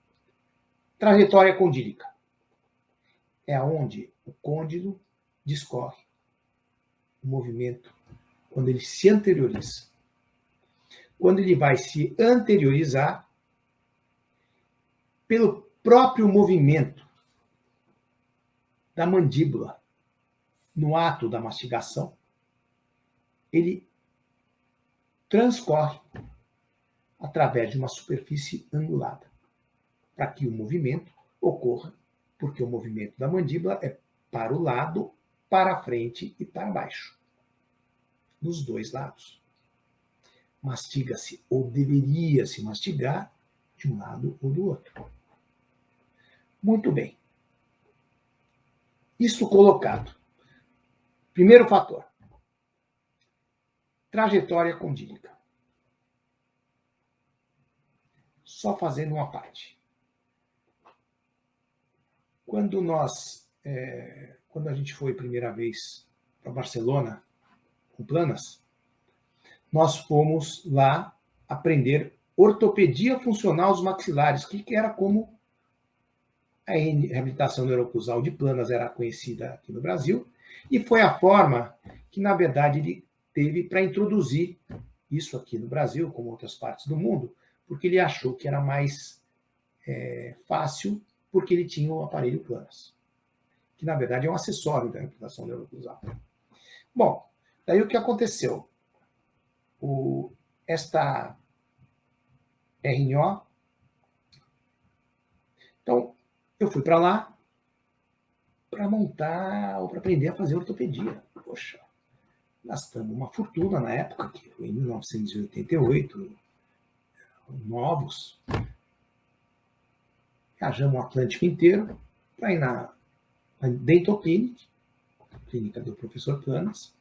Trajetória condílica. É onde o côndilo discorre o movimento quando ele se anterioriza. Quando ele vai se anteriorizar, pelo próprio movimento da mandíbula, no ato da mastigação, ele transcorre através de uma superfície angulada, para que o movimento ocorra, porque o movimento da mandíbula é para o lado, para a frente e para baixo, dos dois lados. Mastiga-se, ou deveria se mastigar, de um lado ou do outro. Muito bem. Isso colocado. Primeiro fator. Trajetória condílica. Só fazendo uma parte. Quando a gente foi a primeira vez para Barcelona, com Planas, nós fomos lá aprender ortopedia funcional dos maxilares, que era como a reabilitação neuroclusal de Planas era conhecida aqui no Brasil, e foi a forma que, na verdade, ele teve para introduzir isso aqui no Brasil, como outras partes do mundo, porque ele achou que era mais fácil, porque ele tinha o aparelho Planas, que, na verdade, é um acessório da reabilitação neuroclusal. Bom, daí o que aconteceu? Esta RNO. Então, eu fui para lá para montar ou para aprender a fazer ortopedia. Poxa, gastamos uma fortuna na época, que foi em 1988, novos. Viajamos o Atlântico inteiro para ir na Dental Clinic, clínica do professor Planas,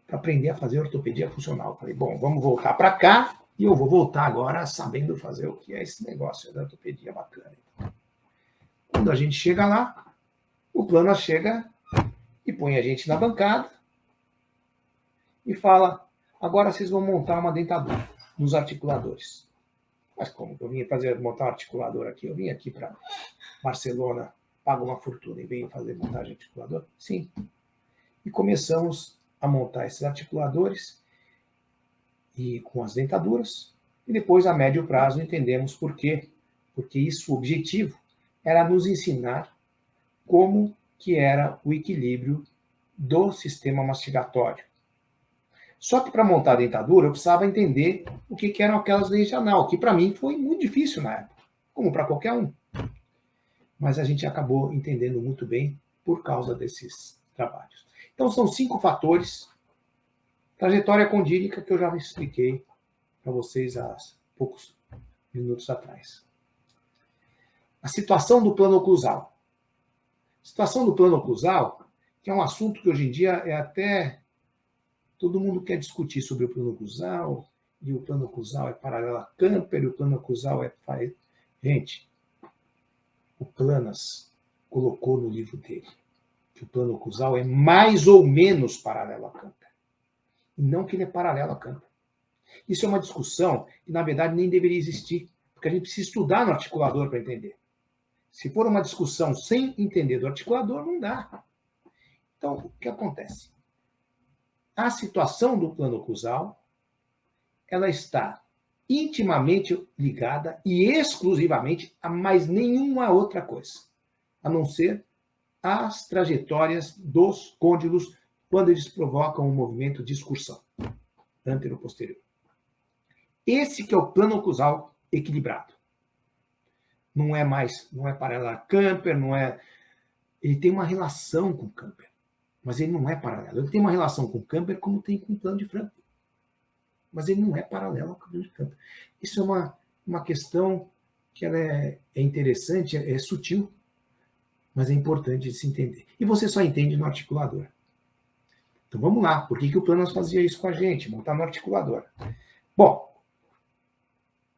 para aprender a fazer ortopedia funcional. Falei, bom, vamos voltar para cá e eu vou voltar agora sabendo fazer o que é esse negócio da ortopedia bacana. Quando a gente chega lá, o Planas chega e põe a gente na bancada e fala, agora vocês vão montar uma dentadura nos articuladores. Mas como? Eu vim montar um articulador aqui? Eu vim aqui para Barcelona, pago uma fortuna e venho fazer montagem de articulador? Sim. E começamos a montar esses articuladores e com as dentaduras, e depois, a médio prazo, entendemos por quê. Porque isso, o objetivo, era nos ensinar como que era o equilíbrio do sistema mastigatório. Só que para montar a dentadura, eu precisava entender o que eram aquelas leis de Anal, que para mim foi muito difícil na época, como para qualquer um. Mas a gente acabou entendendo muito bem por causa desses trabalhos. Então, são 5 fatores. Trajetória condílica, que eu já expliquei para vocês há poucos minutos atrás. A situação do plano oclusal. A situação do plano oclusal, que é um assunto que hoje em dia é até... Todo mundo quer discutir sobre o plano oclusal, e o plano oclusal é paralelo a Camper, e o plano oclusal é... Gente, o Planas colocou no livro dele que o plano oclusal é mais ou menos paralelo a Camper. E não que ele é paralelo a Camper. Isso é uma discussão que, na verdade, nem deveria existir, porque a gente precisa estudar no articulador para entender. Se for uma discussão sem entender do articulador, não dá. Então, o que acontece? A situação do plano oclusal, ela está intimamente ligada e exclusivamente a mais nenhuma outra coisa, a não ser as trajetórias dos côndilos quando eles provocam um movimento de excursão antero-posterior. Esse que é o plano oclusal equilibrado. Não é paralelo a Camper, ele tem uma relação com Camper, mas ele não é paralelo. Ele tem uma relação com Camper como tem com o plano de Frankfurt, mas ele não é paralelo ao plano de Camper. Isso é uma questão que ela é interessante, é sutil, mas é importante de se entender. E você só entende no articulador. Então vamos lá, por que o Planas fazia isso com a gente? Montar no articulador. Bom,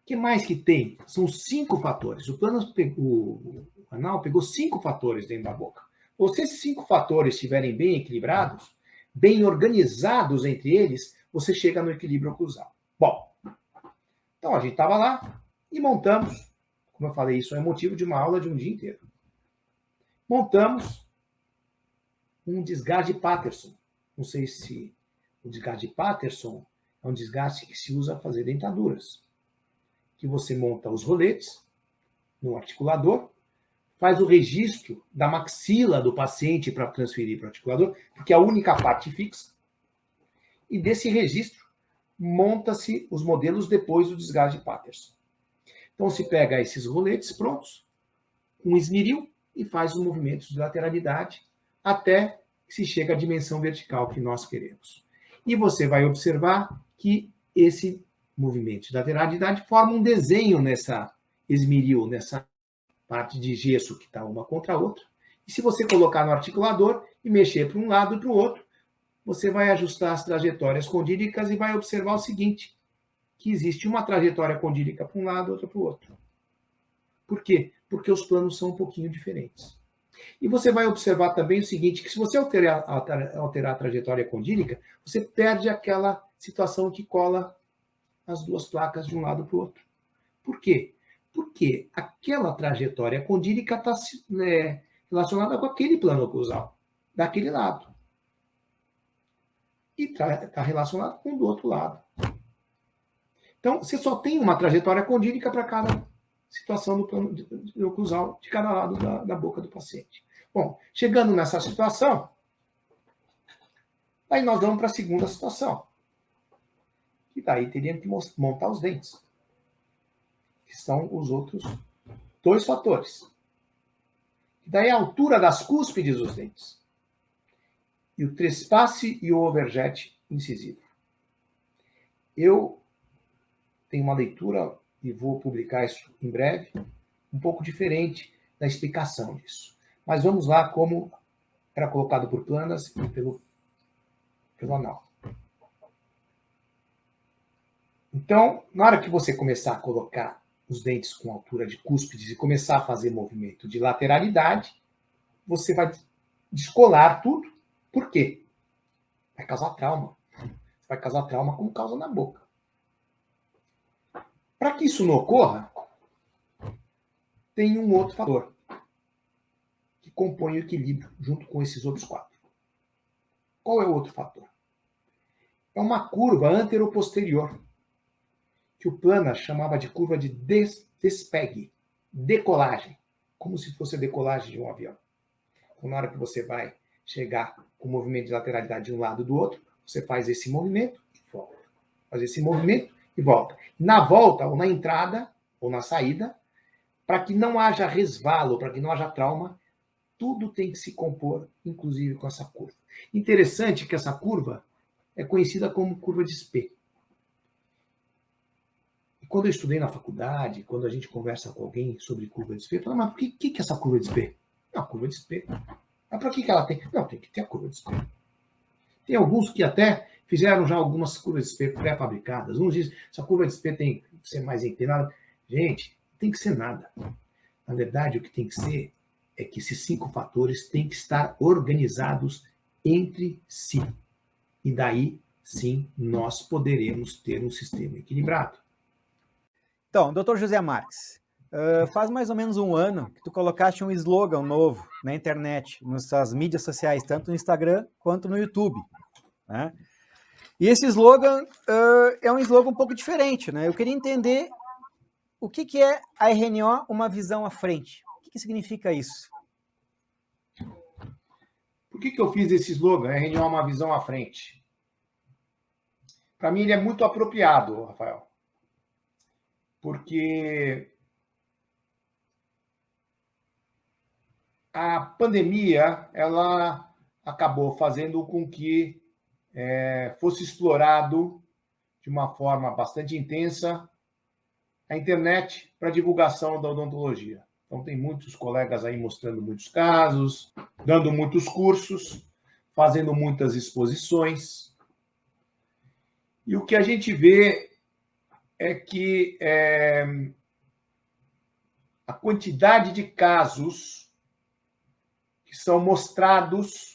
o que mais que tem? São 5 fatores. O anal pegou 5 fatores dentro da boca. Se esses 5 fatores estiverem bem equilibrados, bem organizados entre eles, você chega no equilíbrio oclusal. Bom, então a gente estava lá e montamos, como eu falei, isso é motivo de uma aula de um dia inteiro. Montamos um desgaste de Patterson. Não sei se o desgaste de Patterson é um desgaste que se usa para fazer dentaduras. Que você monta os roletes no articulador, faz o registro da maxila do paciente para transferir para o articulador, porque é a única parte fixa. E desse registro, monta-se os modelos depois do desgaste de Patterson. Então, se pega esses roletes prontos, um esmeril, e faz os movimentos de lateralidade até que se chega à dimensão vertical que nós queremos. E você vai observar que esse movimento de lateralidade forma um desenho nessa esmeril, nessa parte de gesso que está uma contra a outra. E se você colocar no articulador e mexer para um lado e para o outro, você vai ajustar as trajetórias condílicas e vai observar o seguinte, que existe uma trajetória condílica para um lado, outra para o outro. Por quê? Porque os planos são um pouquinho diferentes. E você vai observar também o seguinte, que se você alterar a trajetória condílica, você perde aquela situação que cola as duas placas de um lado para o outro. Por quê? Porque aquela trajetória condílica está relacionada com aquele plano oclusal, daquele lado. E está relacionado com o do outro lado. Então, você só tem uma trajetória condílica para cada situação do plano oclusal de cada lado da boca do paciente. Bom, chegando nessa situação, aí nós vamos para a segunda situação. E daí teríamos que montar os dentes, que são os outros 2 fatores. E daí a altura das cúspides dos dentes. E o trespasse e o overjet incisivo. Eu tenho uma leitura, e vou publicar isso em breve, um pouco diferente da explicação disso. Mas vamos lá como era colocado por Planas e pelo anal. Então, na hora que você começar a colocar os dentes com altura de cúspides e começar a fazer movimento de lateralidade, você vai descolar tudo. Por quê? Vai causar trauma. Vai causar trauma como causa na boca. Para que isso não ocorra, tem um outro fator que compõe o equilíbrio junto com esses outros 4. Qual é o outro fator? É uma curva antero-posterior, que o Planas chamava de curva de despegue, decolagem, como se fosse a decolagem de um avião. Então, na hora que você vai chegar com o movimento de lateralidade de um lado e do outro, você faz esse movimento e volta. Faz esse movimento e volta. Na volta, ou na entrada, ou na saída, para que não haja resvalo, para que não haja trauma, tudo tem que se compor, inclusive com essa curva. Interessante que essa curva é conhecida como curva de Spee. E quando eu estudei na faculdade, quando a gente conversa com alguém sobre curva de Spee, eu falo, mas por que é essa curva de Spee? Não, a curva de Spee. Mas para que ela tem? Não, tem que ter a curva de Spee. Tem alguns que até fizeram já algumas curvas de Spee pré-fabricadas. Uns dizem, essa curva de Spee tem que ser mais empinada. Gente, não tem que ser nada. Na verdade, o que tem que ser é que esses 5 fatores têm que estar organizados entre si. E daí, sim, nós poderemos ter um sistema equilibrado. Então, doutor José Marques, faz mais ou menos um ano que tu colocaste um slogan novo na internet, nas suas mídias sociais, tanto no Instagram quanto no YouTube, né? E esse slogan é um slogan um pouco diferente, né? Eu queria entender o que é a RNO, uma visão à frente. O que significa isso? Por que eu fiz esse slogan, RNO, uma visão à frente? Para mim, ele é muito apropriado, Rafael, porque a pandemia ela acabou fazendo com que fosse explorado de uma forma bastante intensa a internet para divulgação da odontologia. Então, tem muitos colegas aí mostrando muitos casos, dando muitos cursos, fazendo muitas exposições. E o que a gente vê é que a quantidade de casos que são mostrados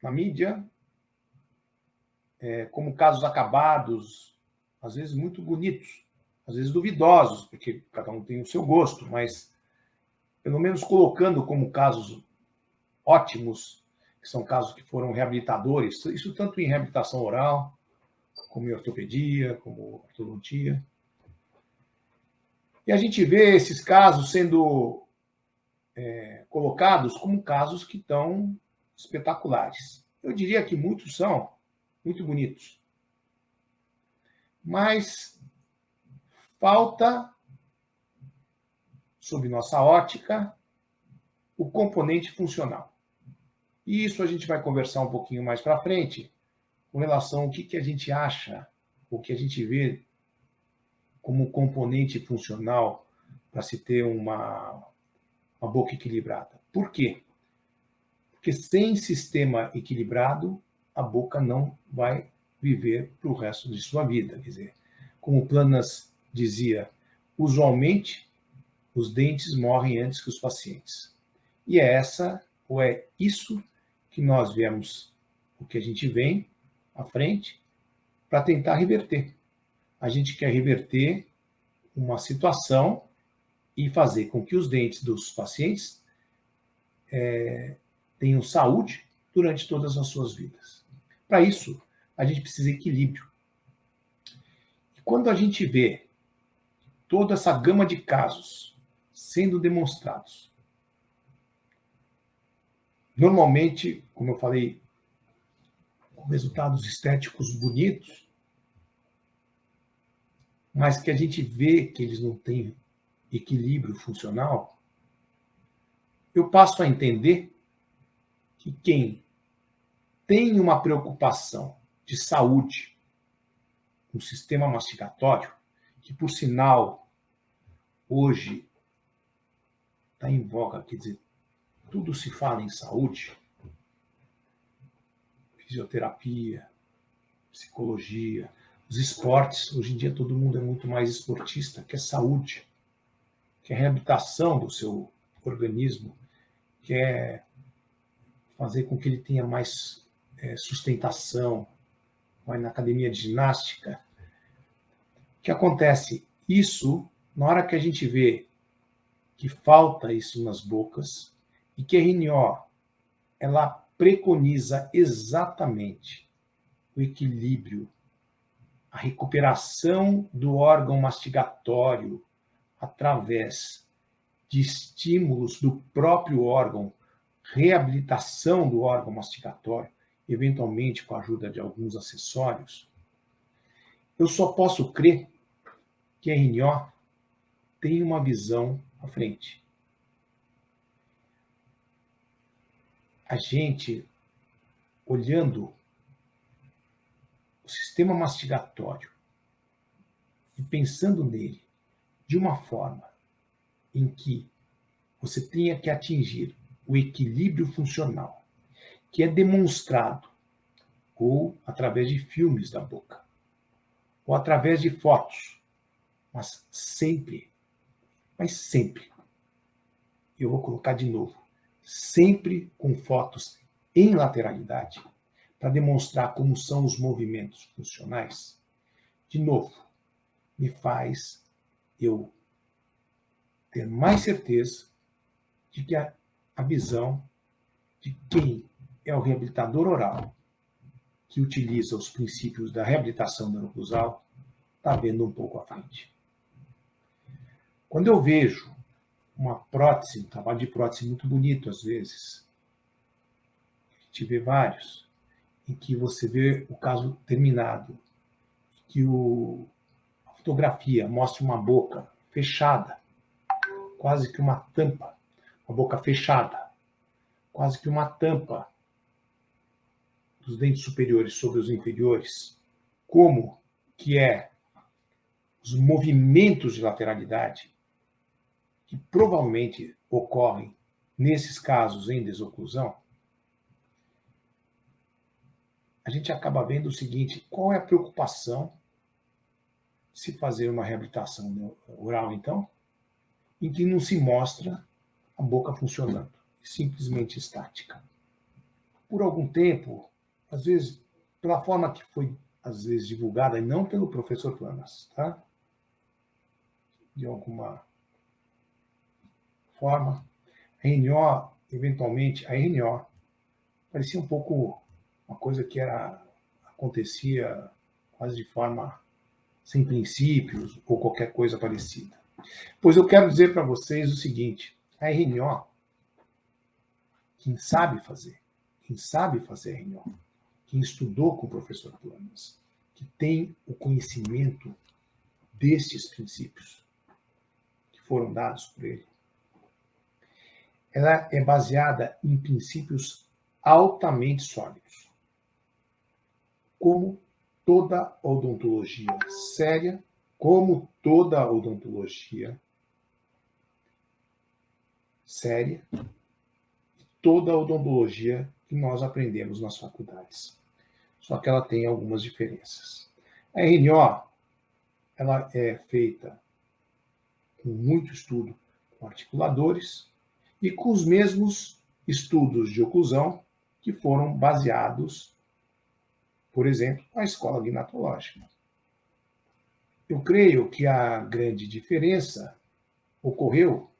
na mídia como casos acabados, às vezes muito bonitos, às vezes duvidosos, porque cada um tem o seu gosto, mas pelo menos colocando como casos ótimos, que são casos que foram reabilitadores, isso tanto em reabilitação oral, como em ortopedia, como ortodontia. E a gente vê esses casos sendo colocados como casos que estão espetaculares. Eu diria que muitos são muito bonitos. Mas falta, sob nossa ótica, o componente funcional. E isso a gente vai conversar um pouquinho mais para frente, com relação ao que a gente acha, o que a gente vê como componente funcional para se ter uma boca equilibrada. Por quê? Porque sem sistema equilibrado, a boca não vai viver para o resto de sua vida. Quer dizer, como o Planas dizia, usualmente os dentes morrem antes que os pacientes. E é isso que nós vemos, o que a gente vem à frente, para tentar reverter. A gente quer reverter uma situação e fazer com que os dentes dos pacientes tenham saúde durante todas as suas vidas. Para isso, a gente precisa de equilíbrio. E quando a gente vê toda essa gama de casos sendo demonstrados, normalmente, como eu falei, com resultados estéticos bonitos, mas que a gente vê que eles não têm equilíbrio funcional, eu passo a entender que quem tem uma preocupação de saúde no sistema mastigatório, que, por sinal, hoje está em voga, quer dizer, tudo se fala em saúde, fisioterapia, psicologia, os esportes. Hoje em dia todo mundo é muito mais esportista, quer saúde, quer reabilitação do seu organismo, quer fazer com que ele tenha mais sustentação, vai na academia de ginástica. O que acontece? Isso, na hora que a gente vê que falta isso nas bocas, e que a RNO, ela preconiza exatamente o equilíbrio, a recuperação do órgão mastigatório através de estímulos do próprio órgão, reabilitação do órgão mastigatório, eventualmente com a ajuda de alguns acessórios, eu só posso crer que a RNO tem uma visão à frente. A gente, olhando o sistema mastigatório e pensando nele de uma forma em que você tenha que atingir o equilíbrio funcional, que é demonstrado ou através de filmes da boca, ou através de fotos, mas sempre, eu vou colocar de novo, sempre com fotos em lateralidade, para demonstrar como são os movimentos funcionais, de novo, me faz eu ter mais certeza de que a visão de quem é o reabilitador oral, que utiliza os princípios da reabilitação neuroclusal está vendo um pouco à frente. Quando eu vejo uma prótese, um trabalho de prótese muito bonito às vezes, a gente vê vários, em que você vê o caso terminado, que a fotografia mostra uma boca fechada, quase que uma tampa, uma boca fechada, quase que uma tampa dos dentes superiores sobre os inferiores, como que os movimentos de lateralidade que provavelmente ocorrem nesses casos em desoclusão, a gente acaba vendo o seguinte: qual é a preocupação se fazer uma reabilitação oral, então, em que não se mostra a boca funcionando, simplesmente estática. Por algum tempo, às vezes, pela forma que foi, às vezes, divulgada, e não pelo professor Planas, tá? De alguma forma, a RNO, eventualmente, a RNO parecia um pouco uma coisa que acontecia quase de forma sem princípios ou qualquer coisa parecida. Pois eu quero dizer para vocês o seguinte: a RNO, quem sabe fazer RNO, quem estudou com o professor Planas, que tem o conhecimento destes princípios que foram dados por ele, ela é baseada em princípios altamente sólidos, como toda odontologia séria, como toda odontologia séria, toda odontologia que nós aprendemos nas faculdades. Só que ela tem algumas diferenças. A RNO, ela é feita com muito estudo com articuladores e com os mesmos estudos de oclusão que foram baseados, por exemplo, na escola gnatológica. Eu creio que a grande diferença ocorreu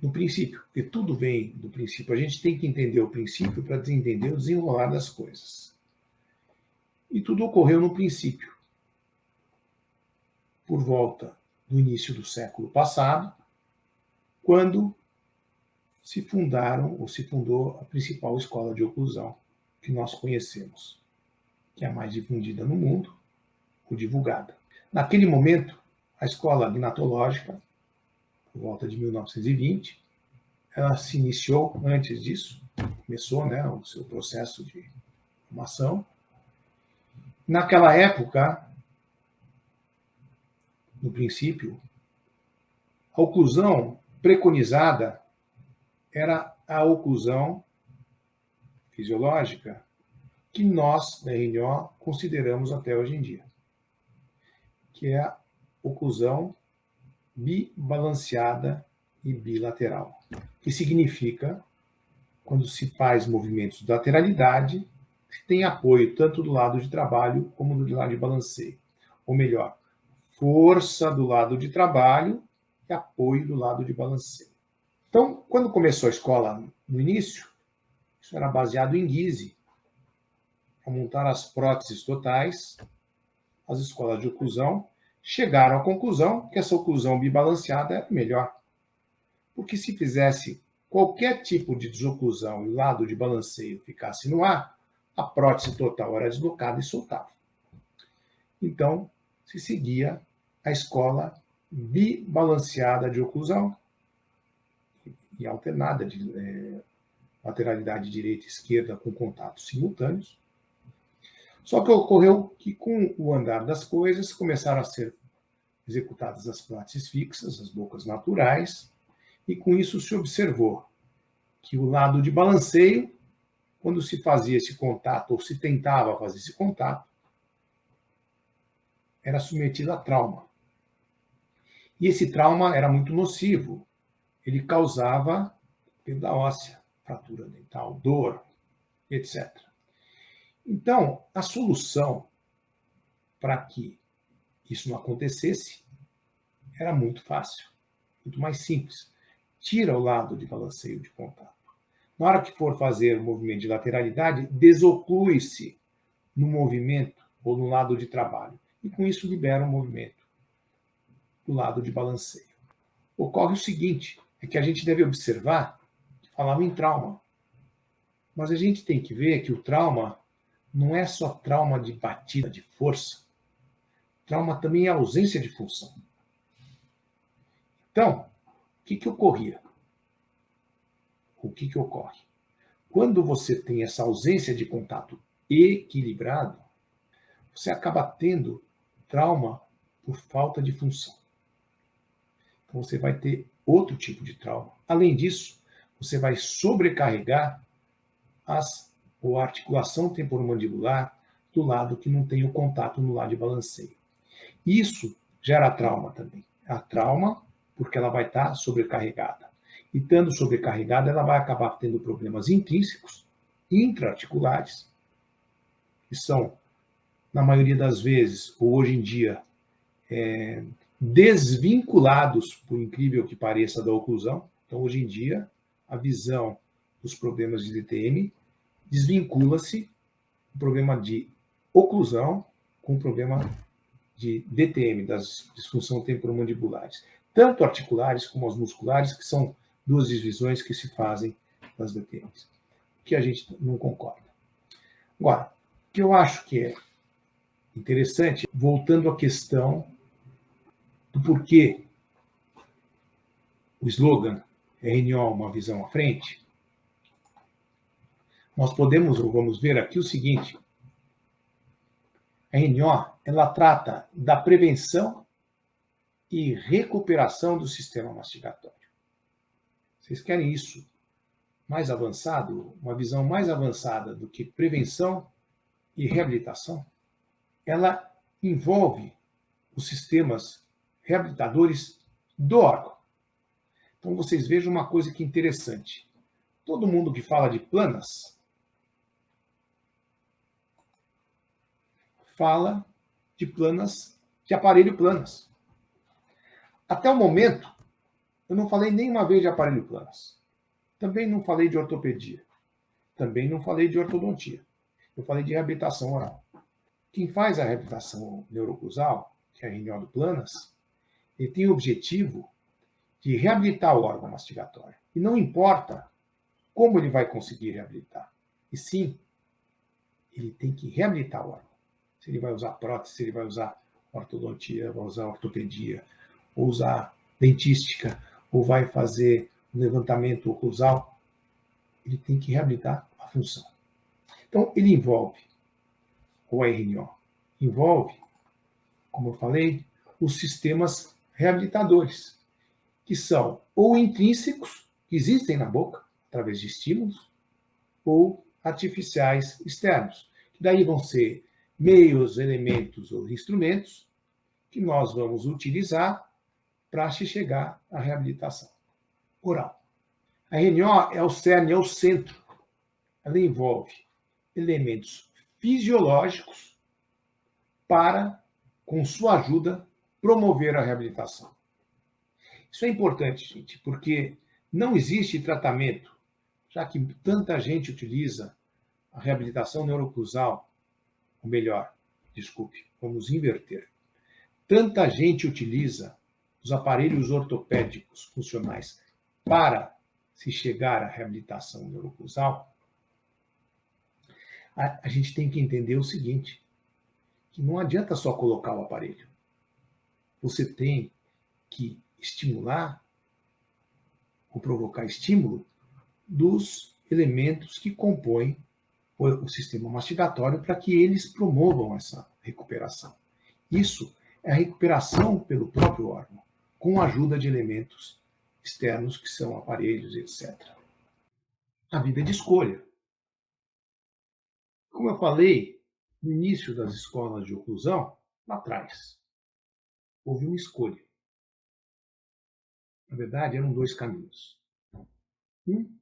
no princípio, porque tudo vem do princípio. A gente tem que entender o princípio para entender o desenrolar das coisas. E tudo ocorreu no princípio. Por volta do início do século passado, quando se fundou a principal escola de oclusão que nós conhecemos, que é a mais difundida no mundo, ou divulgada. Naquele momento, a escola gnatológica, por volta de 1920, ela se iniciou antes disso, começou, o seu processo de formação. Naquela época, no princípio, a oclusão preconizada era a oclusão fisiológica que nós, da RNO, consideramos até hoje em dia, que é a oclusão bibalanceada e bilateral, que significa, quando se faz movimentos de lateralidade, que tem apoio tanto do lado de trabalho como do lado de balanceio. Ou melhor, força do lado de trabalho e apoio do lado de balanceio. Então, quando começou a escola, no início, isso era baseado em Guise, para montar as próteses totais. As escolas de oclusão chegaram à conclusão que essa oclusão bibalanceada era melhor. Porque se fizesse qualquer tipo de desoclusão e o lado de balanceio ficasse no ar, a prótese total era deslocada e soltava. Então, se seguia a escola bibalanceada de oclusão e alternada de lateralidade direita e esquerda com contatos simultâneos. Só que ocorreu que, com o andar das coisas, começaram a ser executadas as próteses fixas, as bocas naturais, e com isso se observou que o lado de balanceio, quando se fazia esse contato, ou se tentava fazer esse contato, era submetido a trauma. E esse trauma era muito nocivo. Ele causava perda óssea, fratura dental, dor, etc. Então, a solução para que isso não acontecesse era muito fácil, muito mais simples. Tira o lado de balanceio de contato. Na hora que for fazer o movimento de lateralidade, desoclui-se no movimento ou no lado de trabalho. E com isso libera o movimento do lado de balanceio. Ocorre o seguinte, é que a gente deve observar, falava em trauma, mas a gente tem que ver que o trauma não é só trauma de batida, de força. Trauma também é ausência de função. Então, o que ocorria? O que ocorre? Quando você tem essa ausência de contato equilibrado, você acaba tendo trauma por falta de função. Então, você vai ter outro tipo de trauma. Além disso, você vai sobrecarregar a articulação temporomandibular do lado que não tem o contato no lado de balanceio. Isso gera trauma também. A trauma, porque ela vai estar sobrecarregada. E estando sobrecarregada, ela vai acabar tendo problemas intrínsecos, intraarticulares, que são, na maioria das vezes, ou hoje em dia, desvinculados, por incrível que pareça, da oclusão. Então, hoje em dia, a visão dos problemas de DTM desvincula-se o problema de oclusão com o problema de DTM, das disfunções temporomandibulares, tanto articulares como as musculares, que são duas divisões que se fazem das DTMs, que a gente não concorda. Agora, o que eu acho que é interessante, voltando à questão do porquê o slogan RNO, uma visão à frente, nós vamos ver aqui o seguinte: a RNO, ela trata da prevenção e recuperação do sistema mastigatório. Vocês querem isso mais avançado, uma visão mais avançada do que prevenção e reabilitação? Ela envolve os sistemas reabilitadores do órgão. Então, vocês vejam uma coisa que é interessante. Todo mundo que fala de planas fala de planas, de aparelho planas. Até o momento, eu não falei nenhuma vez de aparelho planas. Também não falei de ortopedia. Também não falei de ortodontia. Eu falei de reabilitação oral. Quem faz a reabilitação neuroclusal, que é a RNO do planas, ele tem o objetivo de reabilitar o órgão mastigatório. E não importa como ele vai conseguir reabilitar. E sim, ele tem que reabilitar o órgão. Se ele vai usar prótese, se ele vai usar ortodontia, vai usar ortopedia, ou usar dentística, ou vai fazer um levantamento oclusal, ele tem que reabilitar a função. Então, ele envolve o RNO, envolve, como eu falei, os sistemas reabilitadores, que são ou intrínsecos, que existem na boca, através de estímulos, ou artificiais externos, que daí vão ser meios, elementos ou instrumentos que nós vamos utilizar para se chegar à reabilitação oral. A RNO é o cerne, é o centro. Ela envolve elementos fisiológicos para, com sua ajuda, promover a reabilitação. Isso é importante, gente, porque não existe tratamento, já que tanta gente utiliza a reabilitação neuroclusal, ou melhor, desculpe, vamos inverter. Tanta gente utiliza os aparelhos ortopédicos funcionais para se chegar à reabilitação neuroclusal, a gente tem que entender o seguinte, que não adianta só colocar o aparelho. Você tem que estimular ou provocar estímulo dos elementos que compõem o sistema mastigatório para que eles promovam essa recuperação. Isso é a recuperação pelo próprio órgão, com a ajuda de elementos externos, que são aparelhos, etc. A vida é de escolha. Como eu falei no início das escolas de oclusão, lá atrás, houve uma escolha. Na verdade, eram dois caminhos. Um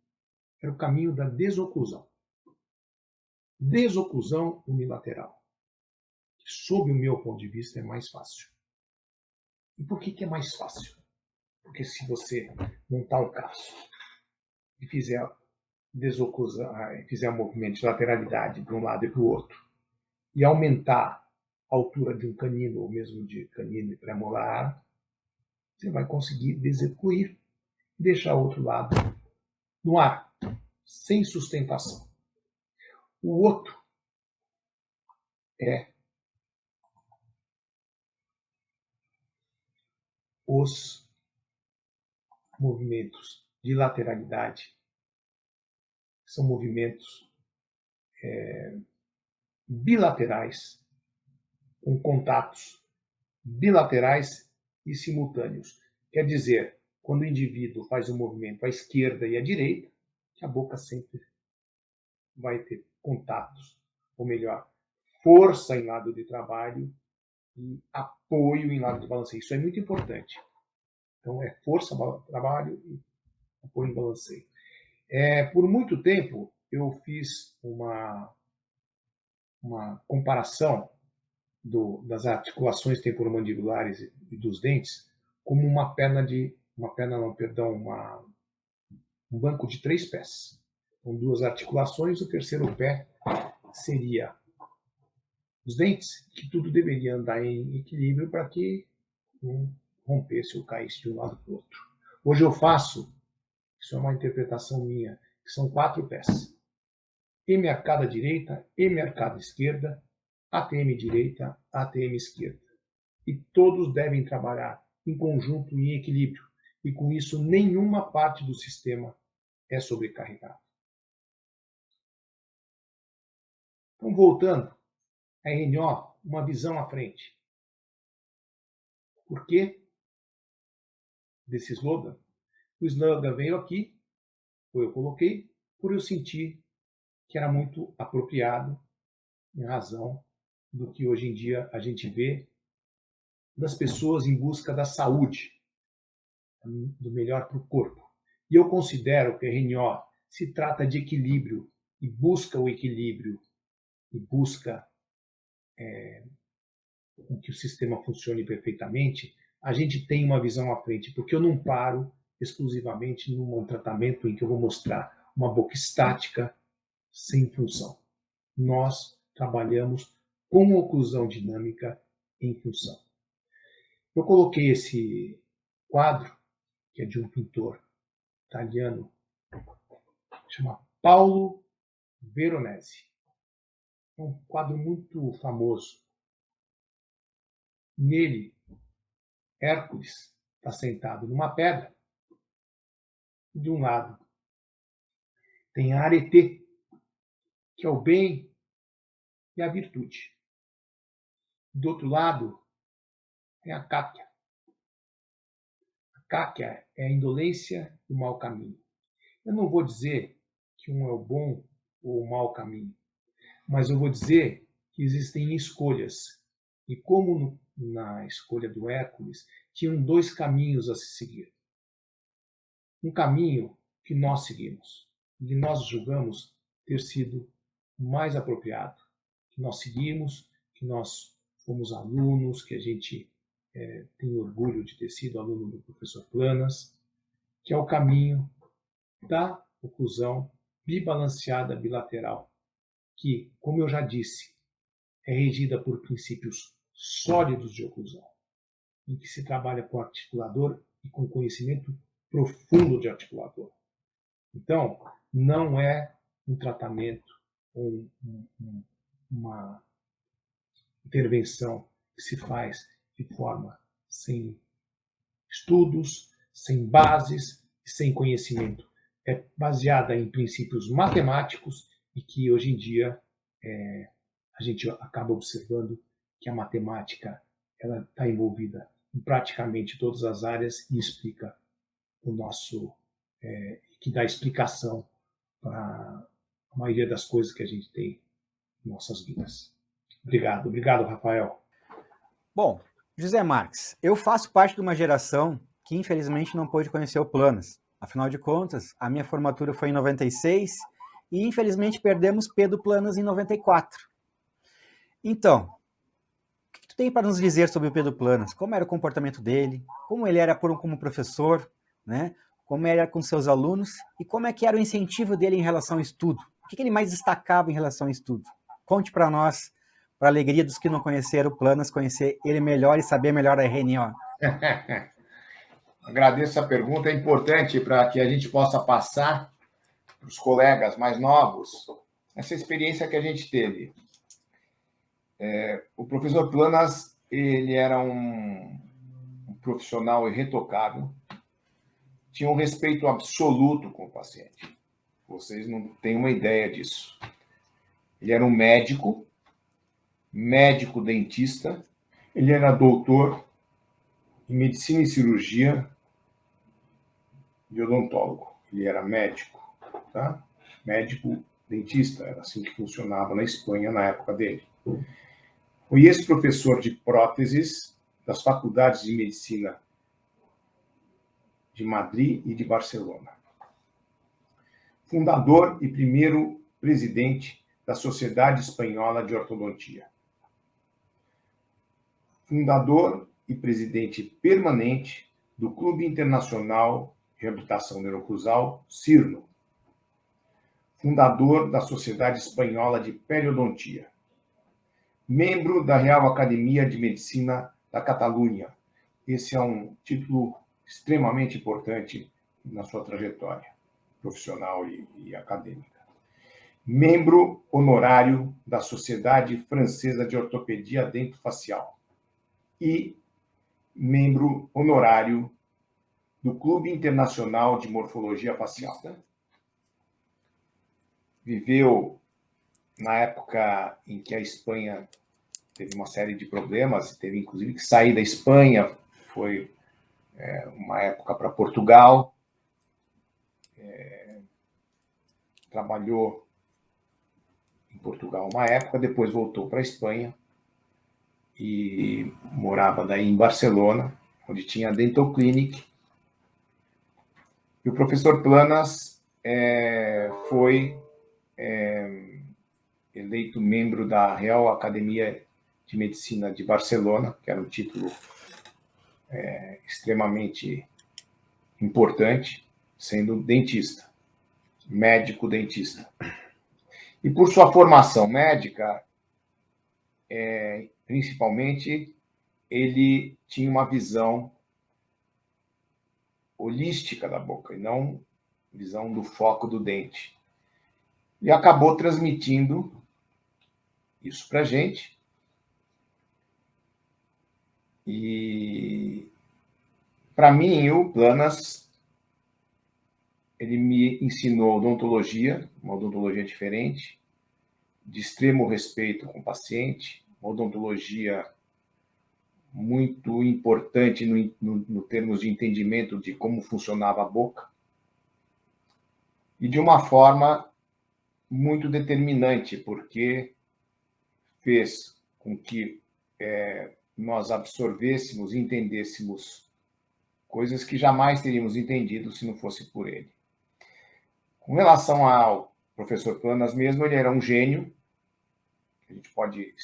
era o caminho da desoclusão. Desoclusão unilateral, que, sob o meu ponto de vista, é mais fácil. E por que é mais fácil? Porque se você montar um caso e fizer fizer um movimento de lateralidade para um lado e para o outro, e aumentar a altura de um canino, ou mesmo de canino e premolar, você vai conseguir desequir e deixar o outro lado no ar, sem sustentação. O outro é os movimentos de lateralidade. São movimentos bilaterais, com contatos bilaterais e simultâneos. Quer dizer, quando o indivíduo faz um movimento à esquerda e à direita, que a boca sempre vai ter contatos, ou melhor, força em lado de trabalho e apoio em lado de balanceio. Isso é muito importante. Então, é força, trabalho e apoio em balanceio. Por muito tempo, eu fiz uma comparação das articulações temporomandibulares e dos dentes como um banco de 3 pés. Com 2 articulações, o terceiro pé seria os dentes, que tudo deveria andar em equilíbrio para que não rompesse ou caísse de um lado para o outro. Hoje eu faço, isso é uma interpretação minha, que são 4 pés. Hemiarcada direita, hemiarcada esquerda, ATM direita, ATM esquerda. E todos devem trabalhar em conjunto e em equilíbrio. E com isso, nenhuma parte do sistema é sobrecarregada. Então, voltando, a RNO, uma visão à frente. Por que desse slogan? O slogan veio aqui, ou eu coloquei, por eu sentir que era muito apropriado em razão do que hoje em dia a gente vê das pessoas em busca da saúde, do melhor para o corpo. E eu considero que a RNO se trata de equilíbrio e busca o equilíbrio e busca que o sistema funcione perfeitamente. A gente tem uma visão à frente, porque eu não paro exclusivamente num tratamento em que eu vou mostrar uma boca estática sem função. Nós trabalhamos com oclusão dinâmica em função. Eu coloquei esse quadro, que é de um pintor italiano, chama Paolo Veronese. É um quadro muito famoso. Nele, Hércules está sentado numa pedra. De um lado tem a Arete, que é o bem e a virtude. Do outro lado tem a Cáquia. A Cáquia é a indolência e o mau caminho. Eu não vou dizer que um é o bom ou o mau caminho, mas eu vou dizer que existem escolhas. E como na escolha do Hércules, tinham 2 caminhos a se seguir. Um caminho que nós seguimos, e que nós julgamos ter sido o mais apropriado, que nós seguimos, que nós fomos alunos, que a gente tem orgulho de ter sido aluno do professor Planas, que é o caminho da oclusão bibalanceada bilateral, que, como eu já disse, é regida por princípios sólidos de oclusão, em que se trabalha com o articulador e com conhecimento profundo de articulador. Então, não é um tratamento ou uma intervenção que se faz de forma sem estudos, sem bases e sem conhecimento. É baseada em princípios matemáticos e que hoje em dia a gente acaba observando que a matemática ela está envolvida em praticamente todas as áreas e explica o nosso que dá explicação para a maioria das coisas que a gente tem em nossas vidas. Obrigado, Rafael. Bom, José Marques, eu faço parte de uma geração que infelizmente não pôde conhecer o Planas. Afinal de contas, a minha formatura foi em 96 e infelizmente perdemos Pedro Planas em 94. Então, o que tu tem para nos dizer sobre o Pedro Planas? Como era o comportamento dele? Como ele era como professor? Né? como era com seus alunos e como é que era o incentivo dele em relação ao estudo. O que ele mais destacava em relação ao estudo? Conte para nós, para a alegria dos que não conheceram o Planas, conhecer ele melhor e saber melhor a RNO. Agradeço a pergunta, é importante para que a gente possa passar para os colegas mais novos essa experiência que a gente teve. O professor Planas, ele era um profissional irretocável, tinha um respeito absoluto com o paciente. Vocês não têm uma ideia disso. Ele era um médico dentista, ele era doutor em medicina e cirurgia e odontólogo. Ele era médico, tá? Médico dentista, era assim que funcionava na Espanha na época dele. Foi ex-professor de próteses das faculdades de medicina de Madrid e de Barcelona. Fundador e primeiro presidente da Sociedade Espanhola de Ortodontia. Fundador e presidente permanente do Clube Internacional de Reabilitação Neurocruzal, CIRNO. Fundador da Sociedade Espanhola de Periodontia. Membro da Real Academia de Medicina da Catalunha. Esse é um título extremamente importante na sua trajetória profissional e acadêmica. Membro honorário da Sociedade Francesa de Ortopedia Dentofacial e membro honorário do Clube Internacional de Morfologia Facial. Viveu na época em que a Espanha teve uma série de problemas, teve inclusive que sair da Espanha, foi uma época para Portugal, trabalhou em Portugal uma época, depois voltou para a Espanha e morava daí em Barcelona, onde tinha a Dental Clinic. E o professor Planas foi eleito membro da Real Academia de Medicina de Barcelona, que era um título extremamente importante, sendo dentista, médico dentista. E por sua formação médica, principalmente, ele tinha uma visão holística da boca, e não visão do foco do dente. E acabou transmitindo isso para a gente. E, para mim, o Planas, ele me ensinou odontologia, uma odontologia diferente, de extremo respeito com o paciente, uma odontologia muito importante no termos de entendimento de como funcionava a boca, e de uma forma muito determinante, porque fez com que nós absorvêssemos e entendêssemos coisas que jamais teríamos entendido se não fosse por ele. Com relação ao professor Planas mesmo, ele era um gênio, a gente pode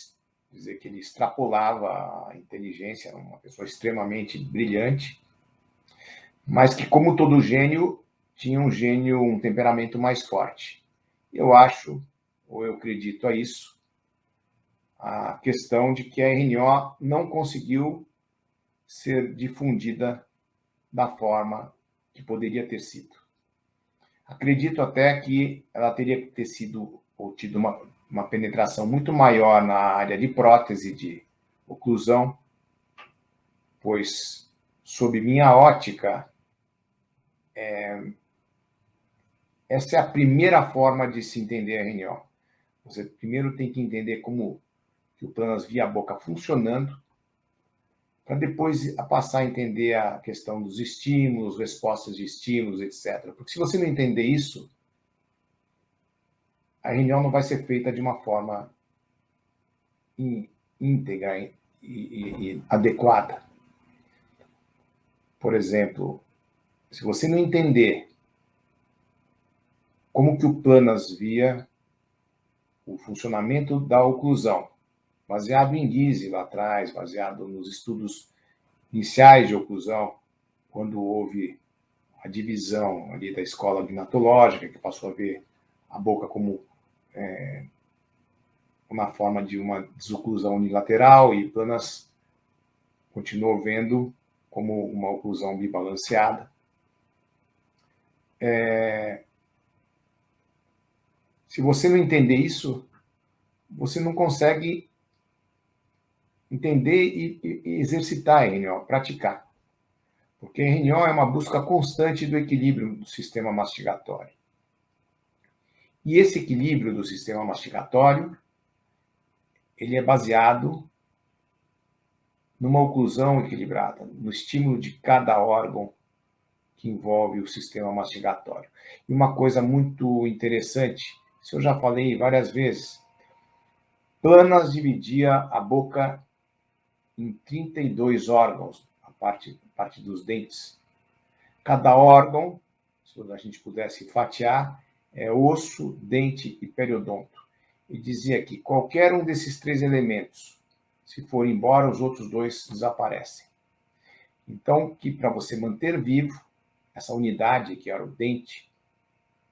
dizer que ele extrapolava a inteligência, era uma pessoa extremamente brilhante, mas que, como todo gênio, tinha um temperamento mais forte. Eu acho, ou eu acredito a isso, a questão de que a RNO não conseguiu ser difundida da forma que poderia ter sido. Acredito até que ela teria que ter sido, ou tido uma penetração muito maior na área de prótese, de oclusão, pois, sob minha ótica, essa é a primeira forma de se entender a RNO. Você primeiro tem que entender como que o Planas via a boca funcionando, para depois passar a entender a questão dos estímulos, respostas de estímulos, etc. Porque se você não entender isso, a reunião não vai ser feita de uma forma íntegra e adequada. Por exemplo, se você não entender como que o Planas via o funcionamento da oclusão, baseado em Guise lá atrás, baseado nos estudos iniciais de oclusão, quando houve a divisão ali da escola gnatológica, que passou a ver a boca como na forma de uma desoclusão unilateral, e Planas continuou vendo como uma oclusão bibalanceada. Se você não entender isso, você não consegue entender e exercitar a RNO, praticar. Porque a RNO é uma busca constante do equilíbrio do sistema mastigatório. E esse equilíbrio do sistema mastigatório, ele é baseado numa oclusão equilibrada, no estímulo de cada órgão que envolve o sistema mastigatório. E uma coisa muito interessante, isso eu já falei várias vezes, Planas dividia a boca em 32 órgãos, a parte dos dentes. Cada órgão, se a gente pudesse fatiar, é osso, dente e periodonto. E dizia que qualquer um desses 3 elementos, se for embora, os outros 2 desaparecem. Então, que para você manter vivo essa unidade, que era o dente,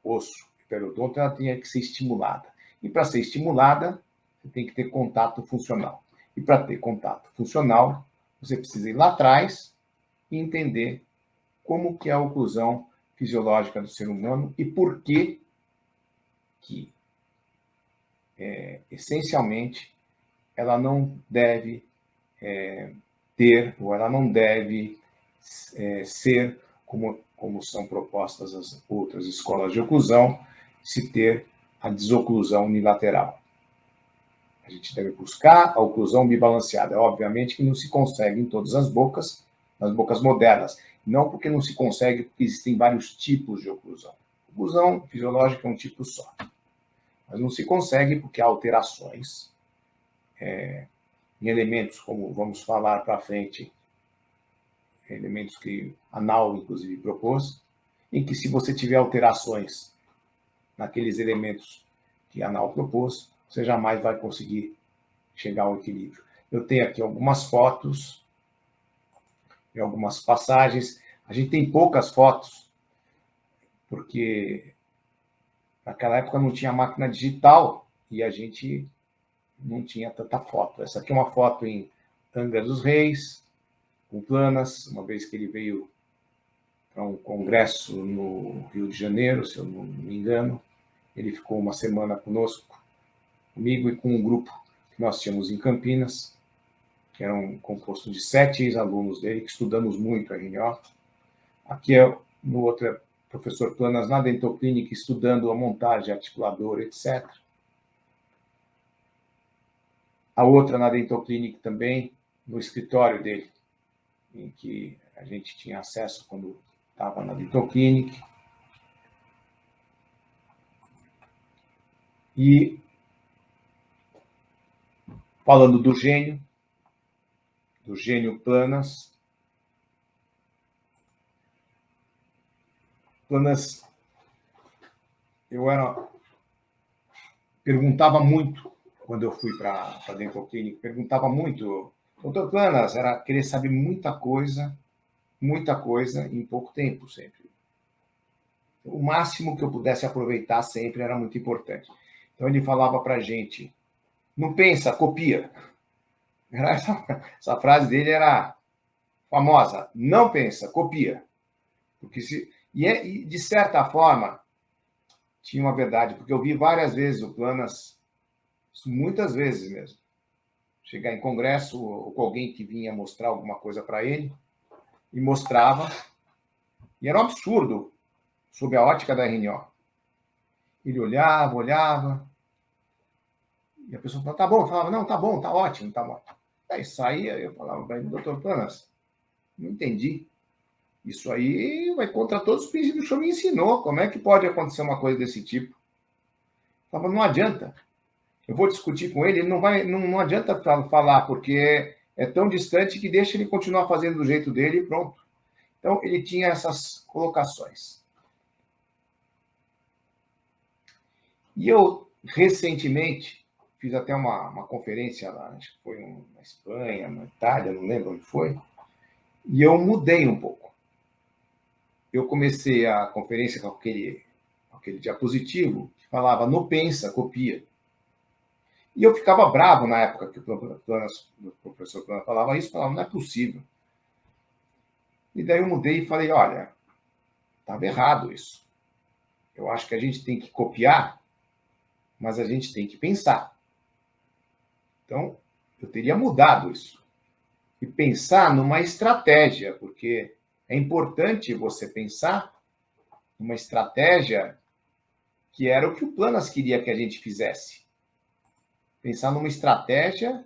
osso e periodonto, ela tinha que ser estimulada. E para ser estimulada, você tem que ter contato funcional. E para ter contato funcional, você precisa ir lá atrás e entender como que é a oclusão fisiológica do ser humano e por que essencialmente, ela não deve ter, ou ela não deve ser como são propostas as outras escolas de oclusão, se ter a desoclusão unilateral. A gente deve buscar a oclusão bibalanceada. Obviamente que não se consegue em todas as bocas, nas bocas modernas. Não porque não se consegue, porque existem vários tipos de oclusão. Oclusão fisiológica é um tipo só. Mas não se consegue porque há alterações em elementos, como vamos falar para frente, elementos que a NAU, inclusive, propôs, em que se você tiver alterações naqueles elementos que a NAU propôs, você jamais vai conseguir chegar ao equilíbrio. Eu tenho aqui algumas fotos e algumas passagens. A gente tem poucas fotos, porque naquela época não tinha máquina digital e a gente não tinha tanta foto. Essa aqui é uma foto em Angra dos Reis, com Planas, uma vez que ele veio para um congresso no Rio de Janeiro, se eu não me engano. Ele ficou uma semana comigo e com um grupo que nós tínhamos em Campinas, que era um composto de 7 ex-alunos dele, que estudamos muito a RNO. Aqui é no outro é professor Planas na dentoclínica, estudando a montagem articuladora, etc. A outra na dentoclínica também, no escritório dele, em que a gente tinha acesso quando estava na dentoclínica. E falando do gênio Planas. Planas, perguntava muito quando eu fui para a dentoclínica, perguntava muito. Doutor Planas, era querer saber muita coisa em pouco tempo sempre. O máximo que eu pudesse aproveitar sempre era muito importante. Então ele falava para a gente, não pensa, copia. Essa frase dele era famosa, não pensa, copia. E de certa forma, tinha uma verdade, porque eu vi várias vezes o Planas, muitas vezes mesmo, chegar em congresso ou com alguém que vinha mostrar alguma coisa para ele, e mostrava, e era um absurdo, sob a ótica da RNO. Ele olhava, e a pessoa falava, tá bom, eu falava, não, tá bom, tá ótimo, tá ótimo. Aí saía, eu falava para ele, doutor Planas, não entendi. Isso aí vai contra todos os princípios que o senhor me ensinou. Como é que pode acontecer uma coisa desse tipo? Eu falava, não adianta. Eu vou discutir com ele, não adianta falar, porque é tão distante que deixa ele continuar fazendo do jeito dele e pronto. Então, ele tinha essas colocações. E eu, recentemente, fiz até uma conferência lá, acho que foi na Espanha, na Itália, não lembro onde foi, e eu mudei um pouco. eu comecei a conferência com aquele diapositivo que falava "não pensa, copia". E eu ficava bravo na época que o professor Plana falava isso, falava, não é possível. E daí eu mudei e falei, olha, estava errado isso. Eu acho que a gente tem que copiar, mas a gente tem que pensar. Então, eu teria mudado isso. E pensar numa estratégia, porque é importante você pensar numa estratégia que era o que o Planas queria que a gente fizesse. Pensar numa estratégia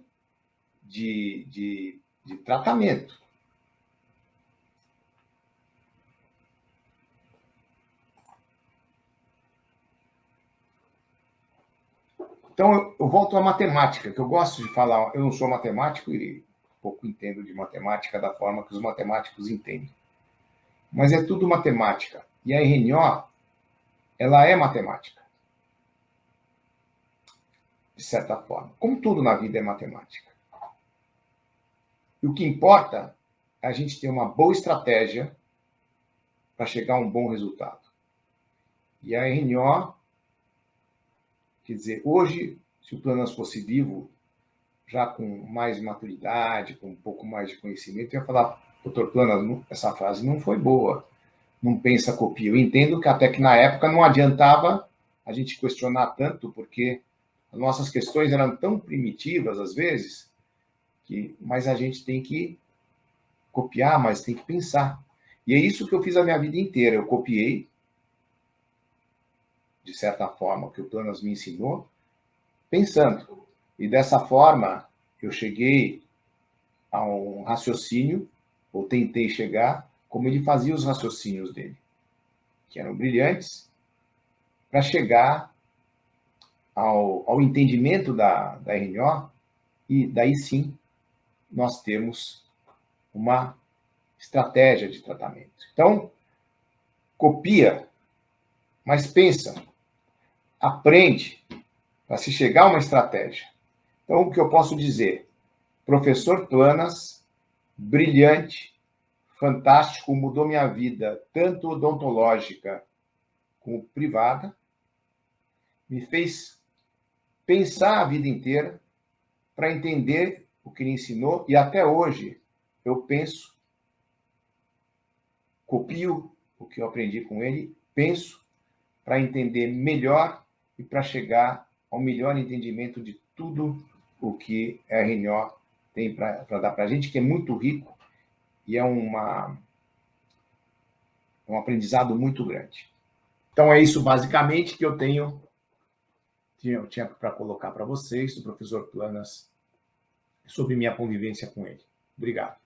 de tratamento. Então, eu volto à matemática, que eu gosto de falar. Eu não sou matemático e pouco entendo de matemática da forma que os matemáticos entendem. Mas é tudo matemática. E a RNO, ela é matemática. De certa forma. Como tudo na vida é matemática. E o que importa é a gente ter uma boa estratégia para chegar a um bom resultado. E a RNO, quer dizer, hoje, se o Planas fosse vivo, já com mais maturidade, com um pouco mais de conhecimento, eu ia falar, doutor Planas, essa frase não foi boa. Não pensa, copia. Eu entendo que até que na época não adiantava a gente questionar tanto, porque as nossas questões eram tão primitivas, às vezes, mas a gente tem que copiar, mas tem que pensar. E é isso que eu fiz a minha vida inteira. Eu copiei, de certa forma, o que o Planas me ensinou, pensando. E dessa forma, eu cheguei a um raciocínio, ou tentei chegar, como ele fazia os raciocínios dele, que eram brilhantes, para chegar ao entendimento da RNO, e daí sim nós temos uma estratégia de tratamento. Então, copia, mas pensa, aprende para se chegar a uma estratégia. Então, o que eu posso dizer? Professor Planas, brilhante, fantástico, mudou minha vida, tanto odontológica como privada, me fez pensar a vida inteira para entender o que ele ensinou, e até hoje eu penso, copio o que eu aprendi com ele, penso para entender melhor e para chegar ao melhor entendimento de tudo o que a RNO tem para dar para a gente, que é muito rico e é um aprendizado muito grande. Então, é isso basicamente que eu tinha para colocar para vocês, do professor Planas, sobre minha convivência com ele. Obrigado.